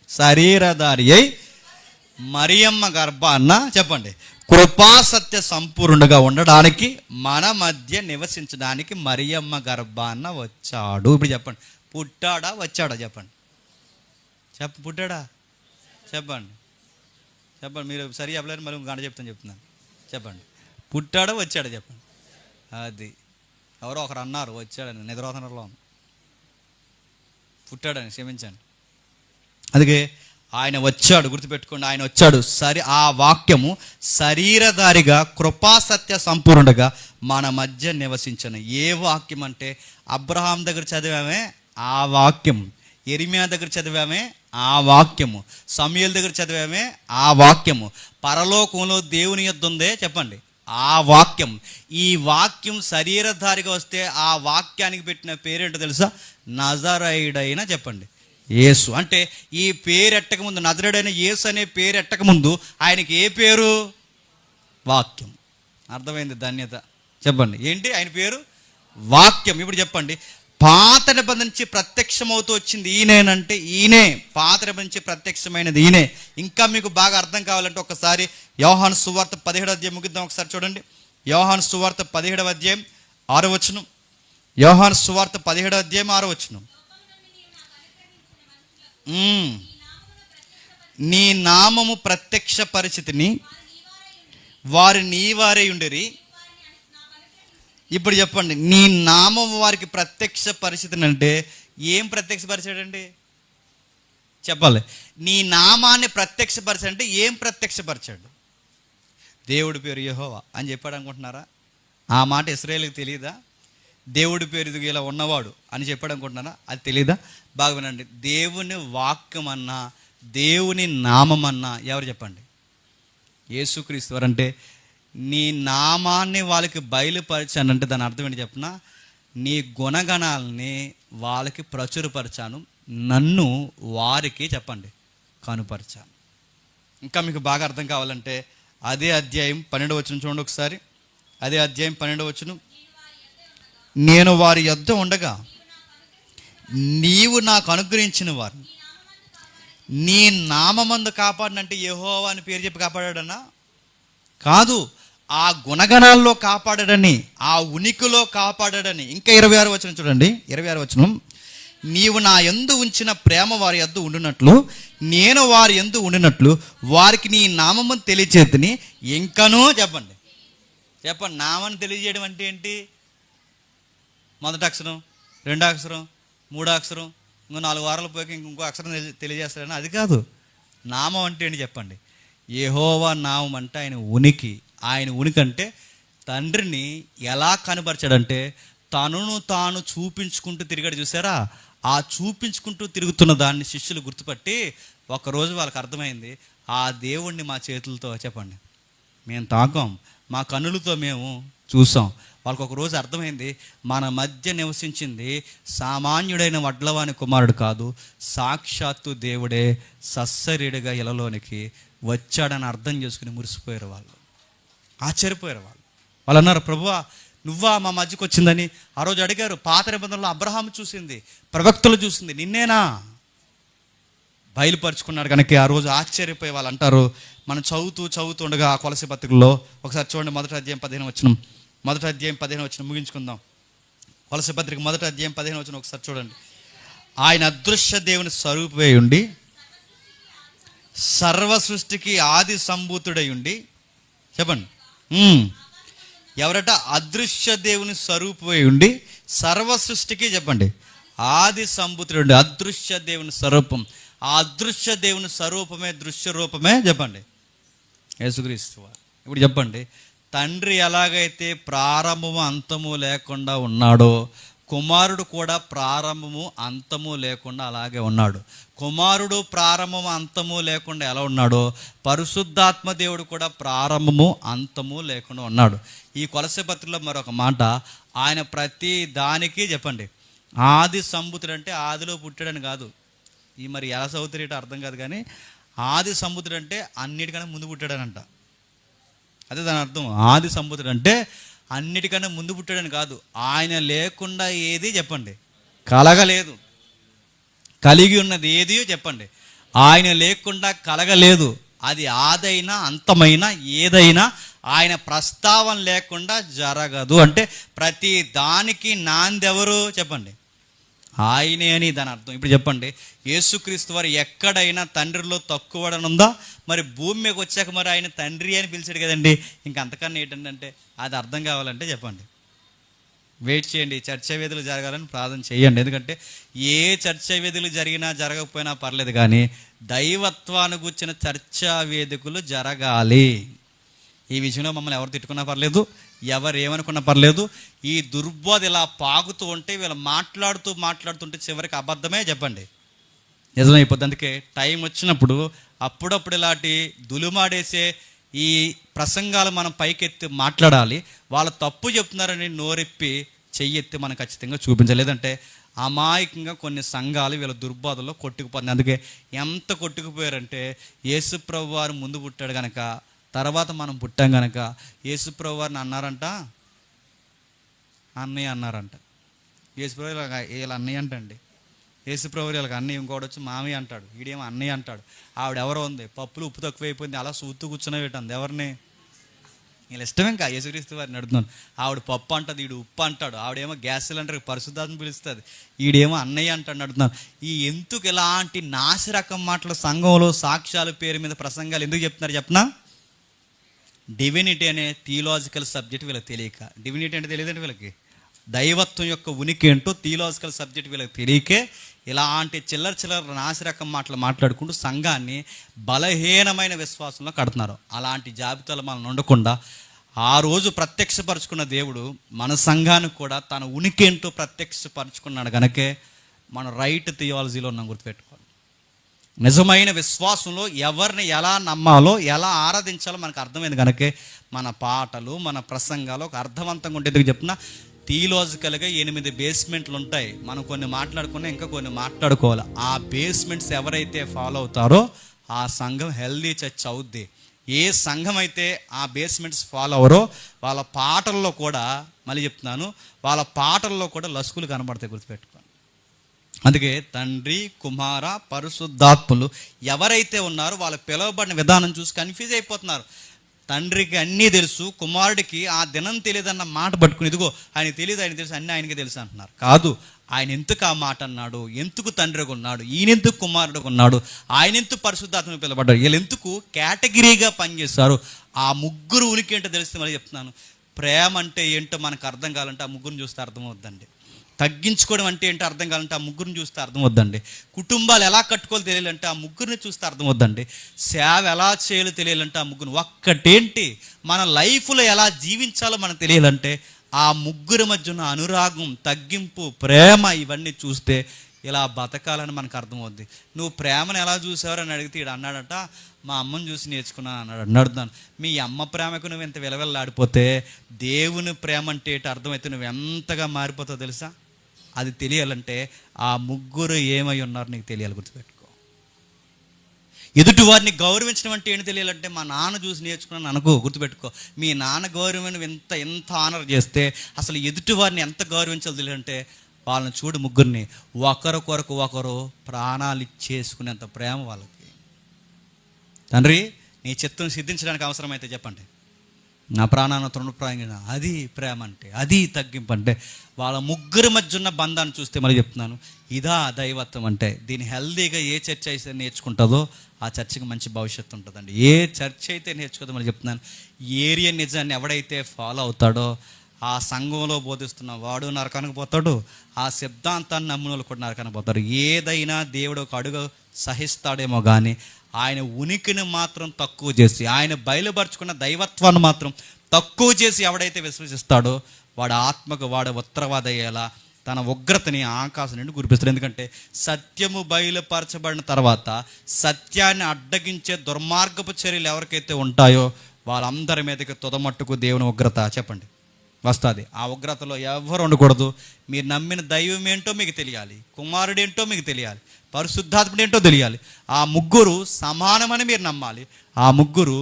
శరీరధారి అయి మరియమ్మ గర్భాన్న చెప్పండి కృపాసత్య సంపూర్ణుడుగా ఉండడానికి, మన మధ్య నివసించడానికి మరియమ్మ గర్భాన్న వచ్చాడు. ఇప్పుడు చెప్పండి, పుట్టాడా వచ్చాడా చెప్పండి. పుట్టాడా చెప్పండి. మీరు సరి చెప్పలేరు, మరి గంట చెప్తున్నాను చెప్పండి. పుట్టాడా వచ్చాడా చెప్పండి. అది ఎవరో ఒకరు అన్నారు వచ్చాడని, నిద్రోధనలో పుట్టాడని, క్షమించండి. అందుకే ఆయన వచ్చాడు, గుర్తుపెట్టుకోండి. ఆయన వచ్చాడు, ఆ వాక్యము శరీరధారిగా కృపాసత్య సంపూర్ణుడుగా మన మధ్య నివసించను. ఏ వాక్యం అంటే అబ్రహాం దగ్గర చదివామే ఆ వాక్యం, యెరెమీయా దగ్గర చదివామే ఆ వాక్యము, సమూయేలు దగ్గర చదివామే ఆ వాక్యము, పరలోకంలో దేవుని యొద్ద ఉందే చెప్పండి ఆ వాక్యం. ఈ వాక్యం శరీరధారిగా వస్తే ఆ వాక్యానికి పెట్టిన పేరేంటో తెలుసా? నజరేయుడైన చెప్పండి యేసు. అంటే ఈ పేరు ఎట్టకముందు, నజరేయుడైన యేసు అనే పేరు ఎట్టకముందు ఆయనకి ఏ పేరు? వాక్యం. అర్థమైంది ధన్యత చెప్పండి. ఏంటి ఆయన పేరు? వాక్యం. ఇప్పుడు చెప్పండి, పాత నిబంధన నుంచి ప్రత్యక్షమవుతూ వచ్చింది ఈయనేనంటే ఈయనే. పాత నిబంధన నుంచి ప్రత్యక్షమైనది ఈయనే. ఇంకా మీకు బాగా అర్థం కావాలంటే ఒకసారి యోహాను సువార్త 17వ అధ్యాయం ముగిద్దాం. ఒకసారి చూడండి. యోహాను సువార్త 17వ అధ్యాయం 6వ వచనం. యోహాను సువార్త 17వ అధ్యాయం 6వ వచనం. నీ నామము ప్రత్యక్ష పరిచితిని వారు నీ వారే ఉండిరి. ఇప్పుడు చెప్పండి, నీ నామం వారికి ప్రత్యక్ష పరిస్థితిని అంటే ఏం ప్రత్యక్షపరిచాడండి చెప్పాలి. నీ నామాన్ని ప్రత్యక్షపరిచాడంటే ఏం ప్రత్యక్షపరిచాడు? దేవుడి పేరు యెహోవా అని చెప్పాడు అనుకుంటున్నారా? ఆ మాట ఇశ్రాయేలుకి తెలియదా? దేవుడి పేరు ఇదిగో ఇలా ఉన్నవాడు అని చెప్పాడు అనుకుంటున్నారా? అది తెలియదా? బాగా వినండి. దేవుని వాక్యం అన్నా, దేవుని నామం అన్నా ఎవరు చెప్పండి? యేసుక్రీస్తు వారు. అంటే నీ నామాన్ని వాళ్ళకి బయలుపరిచానంటే దాని అర్థం ఏంటి చెప్పనా? నీ గుణగణాలని వాళ్ళకి ప్రచురపరిచాను, నన్ను వారికి చెప్పండి కనుపరిచాను. ఇంకా మీకు బాగా అర్థం కావాలంటే అదే అధ్యాయం 12వ వచనం చూడండి ఒకసారి. అదే అధ్యాయం 12వ వచనం. నేను వారి యొద్ద ఉండగా నీవు నాకు అనుగ్రహించిన వారిని నీ నామమందు కాపాడనంటే యెహోవా అని పేరు చెప్పి కాపాడాడన్నా? కాదు, ఆ గుణగణాల్లో కాపాడాడని, ఆ ఉనికిలో కాపాడాడని. ఇంకా 26వ వచనం చూడండి. 26వ వచనం. నీవు నా యందు ఉంచిన ప్రేమ వారి యొద్ద ఉండునట్లు నేను వారి యందు ఉండినట్లు వారికి నీ నామమును తెలియచేతిని. ఇంకనూ చెప్పండి నామాన్ని తెలియజేయడం అంటే ఏంటి? మొదటి అక్షరం, రెండో అక్షరం, మూడో అక్షరం, ఇంకో 4 వారాల పోయి ఇంకో అక్షరం తెలియజేస్తాడని అది కాదు. నామం అంటే ఏంటి చెప్పండి? యెహోవా నామం అంటే ఆయన ఉనికి. ఆయన ఉనికి అంటే తండ్రిని ఎలా కనబరిచాడంటే తనను తాను చూపించుకుంటూ తిరిగాడు. చూసారా? ఆ చూపించుకుంటూ తిరుగుతున్న దాన్ని శిష్యులు గుర్తుపట్టి ఒకరోజు వాళ్ళకి అర్థమైంది, ఆ దేవుణ్ణి మా చేతులతో చెప్పండి మేము తాకాం, మా కన్నులతో మేము చూసాం. వాళ్ళకి ఒక రోజు అర్థమైంది, మన మధ్య నివసించింది సామాన్యుడైన వడ్లవాని కుమారుడు కాదు, సాక్షాత్తు దేవుడే సస్సరీడుగా ఇలలోనికి వచ్చాడని అర్థం చేసుకుని మురిసిపోయారు వాళ్ళు, ఆశ్చర్యపోయారు వాళ్ళు. వాళ్ళు అన్నారు, ప్రభువా నువ్వా మా మధ్యకు వచ్చిందని. ఆ రోజు అడిగారు, పాత నిబంధనలో అబ్రహాము చూసింది, ప్రవక్తలు చూసింది, నిన్నేనా? బయలుపరుచుకున్నాడు కనుక ఆ రోజు ఆశ్చర్యపోయి వాళ్ళు అంటారు. మనం చదువుతూ ఉండగా ఆ కొలసీ పత్రికలో ఒకసారి చూడండి, మొదటి అధ్యాయం 15 వచనం ముగించుకుందాం. కొలసీ పత్రిక మొదటి అధ్యాయం 15 వచనం ఒకసారి చూడండి. ఆయన అదృశ్య దేవుని స్వరూపమై ఉండి సర్వ సృష్టికి ఆది సంభూతుడై ఉండి, చెప్పండి, ఎవరట? అదృశ్య దేవుని స్వరూపమై ఉండి సర్వ సృష్టికి, చెప్పండి, ఆది సంభూతుడు. అదృశ్య దేవుని స్వరూపం. ఆ అదృశ్య దేవుని స్వరూపమే దృశ్య రూపమే, చెప్పండి, యేసుక్రీస్తు వారు. ఇప్పుడు చెప్పండి, తండ్రి ఎలాగైతే ప్రారంభము అంతము లేకుండా ఉన్నాడో, కుమారుడు కూడా ప్రారంభము అంతము లేకుండా అలాగే ఉన్నాడు. కుమారుడు ప్రారంభము అంతము లేకుండా ఎలా ఉన్నాడో, పరిశుద్ధాత్మ దేవుడు కూడా ప్రారంభము అంతము లేకుండా ఉన్నాడు. ఈ కొలసీ పత్రికలో మరొక మాట, ఆయన ప్రతి దానికి, చెప్పండి, ఆది సంభూతుడు. అంటే ఆదిలో పుట్టాడని కాదు. ఈ మరి ఎలా చదువుతారేటో అర్థం కాదు, కానీ ఆది సంభూతుడు అంటే అన్నిటికన్నా ముందు పుట్టాడనంట. అదే దాని అర్థం. ఆది సంభూతుడు అంటే అన్నిటికన్నా ముందు పుట్టాడని కాదు. ఆయన లేకుండా ఏది, చెప్పండి, కలగలేదు. కలిగి ఉన్నది ఏది, చెప్పండి, ఆయన లేకుండా కలగలేదు. అది ఆదైనా అంతమైనా ఏదైనా ఆయన ప్రస్తావన లేకుండా జరగదు. అంటే ప్రతి దానికి నాందెవరు, చెప్పండి, ఆయనే అని దాని అర్థం. ఇప్పుడు చెప్పండి, యేసుక్రీస్తు వారు ఎక్కడైనా తండ్రిలో తక్కువడనుందా? మరి భూమి మీదకి వచ్చాక మరి ఆయన తండ్రి అని పిలిచాడు కదండి. ఇంకంతకన్నా ఏంటంటే అది అర్థం కావాలంటే చెప్పండి, వెయిట్ చేయండి. చర్చా వేదికలు జరగాలని ప్రార్థన చేయండి. ఎందుకంటే ఏ చర్చా వేదికలు జరిగినా జరగకపోయినా పర్లేదు, కానీ దైవత్వాన్ని గుర్చిన చర్చా వేదికలు జరగాలి. ఈ విషయంలో మమ్మల్ని ఎవరు తిట్టుకున్నా పర్లేదు, ఎవరు ఏమనుకున్నా పర్లేదు. ఈ దుర్బోధ ఇలా పాకుతూ ఉంటే, వీళ్ళు మాట్లాడుతుంటే చివరికి అబద్ధమే, చెప్పండి, నిజమైపోద్ది. అందుకే టైం వచ్చినప్పుడు అప్పుడప్పుడు ఇలాంటి దులుమాడేసే ఈ ప్రసంగాలు మనం పైకెత్తి మాట్లాడాలి. వాళ్ళు తప్పు చెప్తున్నారని నోరెప్పి చెయ్యెత్తి మనం ఖచ్చితంగా చూపించాలి. లేదంటే అమాయకంగా కొన్ని సంఘాలు వీళ్ళ దుర్బోధలో కొట్టుకుపోతుంది. అందుకే ఎంత కొట్టుకుపోయారంటే, యేసుప్రభు వారు ముందు పుట్టాడు కనుక, తర్వాత మనం పుట్టాం కనుక యేసుప్రభు వారిని అన్నారంట, అన్నయ్య అన్నారంట. యేసుప్రభు వీళ్ళ అన్నయ్య అంటండి. యేసుప్రభు వీళ్ళకి అన్నయ్య, ఇంకోటి వచ్చి మామయ్య అంటాడు, వీడేమో అన్నయ్య అంటాడు. ఆవిడ ఎవరో ఉంది, పప్పులు ఉప్పు తక్కువైపోయింది, అలా సూత్తు కూర్చునే పెట్టండి. ఎవరిని? వీళ్ళు ఇష్టమే కా యేసుక్రీస్తు వారిని అడుగుతున్నాను. ఆవిడ పప్పు అంటది, వీడు ఉప్పు అంటాడు. ఆవిడేమో గ్యాస్ సిలిండర్ పరిశుద్ధాత్మ పిలుస్తుంది, వీడేమో అన్నయ్య అంటాడు. అడుగుతున్నాను, ఈ ఎందుకు ఇలాంటి నాసిరకం మాటలు సంఘంలో సాక్ష్యాల పేరు మీద ప్రసంగాలు ఎందుకు చెప్తున్నారు చెప్పనా? డివినిటీ అనే థియలాజికల్ సబ్జెక్ట్ వీళ్ళకి తెలియక. డివినిటీ అంటే తెలియదండి వీళ్ళకి. దైవత్వం యొక్క ఉనికి ఏంటో థియలాజికల్ సబ్జెక్ట్ వీళ్ళకి తెలియకే ఇలాంటి చిల్లర నాసిరకం మాటలు మాట్లాడుకుంటూ సంఘాన్ని బలహీనమైన విశ్వాసంలో కడుతున్నారు. అలాంటి జాబితాలు మనం ఉండకుండా ఆ రోజు ప్రత్యక్షపరుచుకున్న దేవుడు మన సంఘానికి కూడా తన ఉనికి ఏంటో ప్రత్యక్షపరుచుకున్నాడు కనుకే మనం రైట్ థియాలజీలో ఉన్నాం. గుర్తుపెట్టుకోండి, నిజమైన విశ్వాసంలో ఎవరిని ఎలా నమ్మాలో, ఎలా ఆరాధించాలో మనకు అర్థమైంది కనుకే మన పాటలు, మన ప్రసంగాలు ఒక అర్థవంతంగా ఉంటే. ఎందుకు చెప్తున్నా, థియలాజికల్గా 8 బేస్మెంట్లు ఉంటాయి. మనం కొన్ని మాట్లాడుకున్నా ఇంకా కొన్ని మాట్లాడుకోవాలి. ఆ బేస్మెంట్స్ ఎవరైతే ఫాలో అవుతారో ఆ సంఘం హెల్దీ చర్చ్ అవుద్ది. ఏ సంఘం అయితే ఆ బేస్మెంట్స్ ఫాలో అవరో వాళ్ళ పాటల్లో కూడా, మళ్ళీ చెప్తున్నాను, వాళ్ళ పాటల్లో కూడా లసుకులు కనబడతాయి. గుర్తుపెట్టుకోండి. అందుకే తండ్రి, కుమార, పరిశుద్ధాత్ములు ఎవరైతే ఉన్నారో వాళ్ళ పిలువబడిన విధానం చూసి కన్ఫ్యూజ్ అయిపోతున్నారు. తండ్రికి అన్నీ తెలుసు, కుమారుడికి ఆ దినం తెలియదన్న మాట పట్టుకుని, ఇదిగో ఆయన తెలియదు, ఆయన తెలుసు, అన్నీ ఆయనకి తెలుసు అంటున్నారు. కాదు, ఆయన ఎందుకు ఆ మాట అన్నాడు, ఎందుకు తండ్రికి ఉన్నాడు, ఈయనెందుకు కుమారుడికి ఉన్నాడు, ఆయన ఎందుకు పరిశుద్ధాత్మకు పిలబడ్డాడు, వీళ్ళు ఎందుకు కేటగిరీగా పనిచేస్తారు, ఆ ముగ్గురు ఉనికి ఏంటో తెలిస్తే మళ్ళీ చెప్తున్నాను. ప్రేమ అంటే ఏంటో మనకు అర్థం కావాలంటే ఆ ముగ్గురిని చూస్తే అర్థమవుద్దండి. తగ్గించుకోవడం అంటే ఏంటో అర్థం కావాలంటే ఆ ముగ్గురిని చూస్తే అర్థమవుద్దండి. కుటుంబాలు ఎలా కట్టుకోవాలో తెలియాలంటే ఆ ముగ్గురిని చూస్తే అర్థమవుద్దండి. సేవ ఎలా చేయాలో తెలియాలంటే ఆ ముగ్గురు. ఒక్కటేంటి, మన లైఫ్లో ఎలా జీవించాలో మనకు తెలియాలంటే ఆ ముగ్గురి మధ్య ఉన్న అనురాగం, తగ్గింపు, ప్రేమ ఇవన్నీ చూస్తే ఇలా బతకాలని మనకు అర్థమవుద్ది. నువ్వు ప్రేమను ఎలా చూసావని అడిగితే ఈడు అన్నాడట, మా అమ్మని చూసి నేర్చుకున్నాను అన్నాడు. అడుగుతాను, మీ అమ్మ ప్రేమకు నువ్వు ఎంత విలవిల్లాడిపోతే దేవుని ప్రేమ అంటే ఏంటో అర్థమైతే నువ్వు ఎంతగా మారిపోతావు తెలుసా? అది తెలియాలంటే ఆ ముగ్గురు ఏమై ఉన్నారు నీకు తెలియాలి. గుర్తుపెట్టుకో. ఎదుటి వారిని గౌరవించడం అంటే ఏంటి తెలియాలంటే మా నాన్న చూసి నేర్చుకున్నాను అనుకో. గుర్తుపెట్టుకో, మీ నాన్న గౌరవం ఎంత ఆనర్ చేస్తే అసలు ఎదుటి వారిని ఎంత గౌరవించాలో తెలియాలంటే వాళ్ళని చూడు, ముగ్గురిని ఒకరి కొరకు ఒకరు ప్రాణాలు ఇచ్చేసుకునేంత ప్రేమ వాళ్ళకి. తండ్రి, నీ చిత్తం సిద్ధించడానికి అవసరమైతే చెప్పండి, నా ప్రాణాన్ని తృణప్రాయంగా, అది ప్రేమ అంటే, అది తగ్గింపు అంటే. వాళ్ళ ముగ్గురి మధ్య ఉన్న బంధాన్ని చూస్తే మళ్ళీ చెప్తున్నాను, ఇదా దైవత్వం అంటే. దీన్ని హెల్దీగా ఏ చర్చ అయితే నేర్చుకుంటుందో ఆ చర్చకి మంచి భవిష్యత్తు ఉంటుందండి. ఏ చర్చ అయితే నేర్చుకుందో మళ్ళీ చెప్తున్నాను, ఏరియా నిజాన్ని ఎవడైతే ఫాలో అవుతాడో ఆ సంఘంలో బోధిస్తున్న వాడు నరకానికి పోతాడు, ఆ సిద్ధాంతాన్ని నమ్మిన వాళ్ళు కూడా నరకానికి పోతారు. ఏదైనా దేవుడు ఒక అడుగు సహిస్తాడేమో కానీ ఆయన ఉనికిని మాత్రం తక్కువ చేసి, ఆయన బయలుపరుచుకున్న దైవత్వాన్ని మాత్రం తక్కువ చేసి ఎవడైతే విశ్వసిస్తాడో వాడు ఆత్మకు వాడు ఉత్తరవాద అయ్యేలా తన ఉగ్రతని ఆకాశం నుండి కురిపిస్తాడు. ఎందుకంటే సత్యము బయలుపరచబడిన తర్వాత సత్యాన్ని అడ్డగించే దుర్మార్గపు చర్యలు ఎవరికైతే ఉంటాయో వాళ్ళందరి మీదకి తుదమట్టుకు దేవుని ఉగ్రత చెప్పండి వస్తుంది. ఆ ఉగ్రతలో ఎవరు ఉండకూడదు. మీరు నమ్మిన దైవం ఏంటో మీకు తెలియాలి, కుమారుడు ఏంటో మీకు తెలియాలి, పరిశుద్ధాత్ముడు ఏంటో తెలియాలి. ఆ ముగ్గురు సమానమని మీరు నమ్మాలి, ఆ ముగ్గురు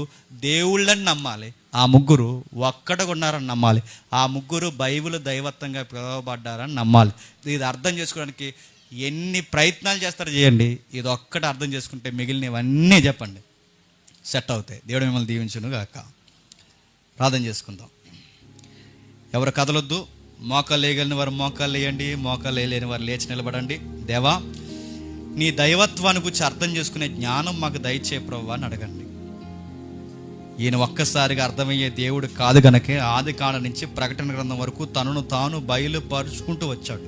దేవుళ్ళని నమ్మాలి, ఆ ముగ్గురు ఒక్కడగా ఉన్నారని నమ్మాలి, ఆ ముగ్గురు బైబిల్ దైవత్వంగా పిలువబడ్డారని నమ్మాలి. ఇది అర్థం చేసుకోవడానికి ఎన్ని ప్రయత్నాలు చేస్తారో చేయండి. ఇది ఒక్కటి అర్థం చేసుకుంటే మిగిలినవన్నీ చెప్పండి సెట్ అవుతాయి. దేవుడు మిమ్మల్ని దీవించును గాక. ప్రార్థన చేసుకుందాం. ఎవరు కదలొద్దు. మోకాలు వేయగలిగిన వారు మోకాలు వేయండి, మోకాలు వేయలేని వారు లేచి నిలబడండి. దేవా, నీ దైవత్వాన్ని గురించి అర్థం చేసుకునే జ్ఞానం మాకు దయచే ప్రభువా అని అడగండి. ఈయన ఒక్కసారిగా అర్థమయ్యే దేవుడు కాదు గనకే ఆది కాండం నుంచి ప్రకటన గ్రంథం వరకు తనను తాను బయలుపరుచుకుంటూ వచ్చాడు.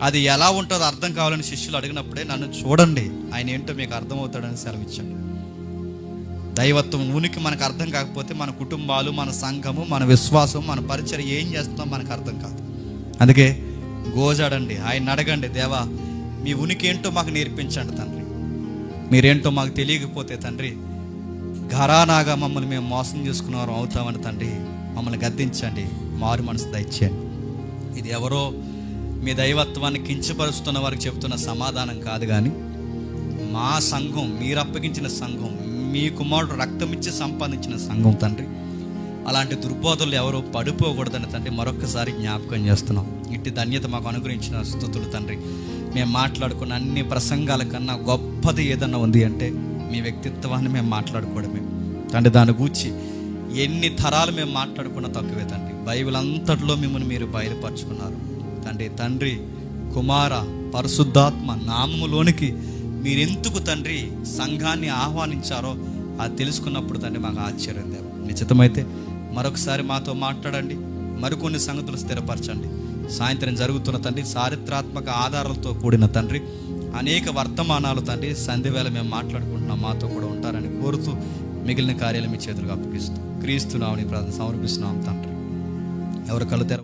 అది ఎలా ఉంటుందో అర్థం కావాలని శిష్యులు అడిగినప్పుడే నన్ను చూడండి, ఆయన ఏంటో మీకు అర్థమవుతాడని సెలవిచ్చాడు. దైవత్వం ఉనికి మనకు అర్థం కాకపోతే మన కుటుంబాలు, మన సంఘము, మన విశ్వాసం, మన పరిచయం ఏం చేస్తున్నాం మనకు అర్థం కాదు. అందుకే గోజాడండి, ఆయన అడగండి, దేవా మీ ఉనికి ఏంటో మాకు నేర్పించండి తండ్రి. మీరేంటో మాకు తెలియకపోతే తండ్రి ఘరానాగా మమ్మల్ని మేము మోసం చేసుకున్నవారు అవుతామని తండ్రి మమ్మల్ని గద్దించండి, మారు మనసు దయచేయండి. ఇది ఎవరో మీ దైవత్వాన్ని కించపరుస్తున్న వారికి చెప్తున్న సమాధానం కాదు, కానీ మా సంఘం, మీరు అప్పగించిన సంఘం, మీ కుమారుడు రక్తం ఇచ్చి సంపాదించిన సంఘం తండ్రి. అలాంటి దుర్బోధనలు ఎవరు పడిపోకూడదని తండ్రి మరొక్కసారి జ్ఞాపకం చేస్తున్నాం. ఇట్టి ధన్యత మాకు అనుగ్రహించిన స్తుతులు తండ్రి. మేము మాట్లాడుకున్న అన్ని ప్రసంగాల కన్నా గొప్పది ఏదన్నా ఉంది అంటే మీ వ్యక్తిత్వాన్ని మేము మాట్లాడుకోవడమే తండ్రి. దాని గూర్చి ఎన్ని తరాలు మేము మాట్లాడుకున్నా తక్కువే తండ్రి. బైబిల్ అంతట్లో మిమ్మల్ని మీరు బయలుపరుచుకున్నారు తండ్రి. తండ్రి, కుమార, పరిశుద్ధాత్మ నామములోనికి మీరెందుకు తండ్రి సంఘాన్ని ఆహ్వానించారో అది తెలుసుకున్నప్పుడు తండ్రి మాకు ఆశ్చర్యం. దేవా, నిశ్చితమైతే మరొకసారి మాతో మాట్లాడండి, మరికొన్ని సంగతులు స్థిరపరచండి. సాయంత్రం జరుగుతున్న తండ్రి చారిత్రాత్మక ఆధారాలతో కూడిన తండ్రి అనేక వర్తమానాలు తండ్రి సంధ్యవేళ మేము మాట్లాడుకుంటున్నాం, మాతో కూడా ఉంటారని కోరుతూ మిగిలిన కార్యాలు మీ చేతులకు అప్పగిస్తూ క్రీస్తు నామమున ప్రార్థన సమర్పిస్తున్నాం తండ్రి. ఎవరు కళ్ళు తెర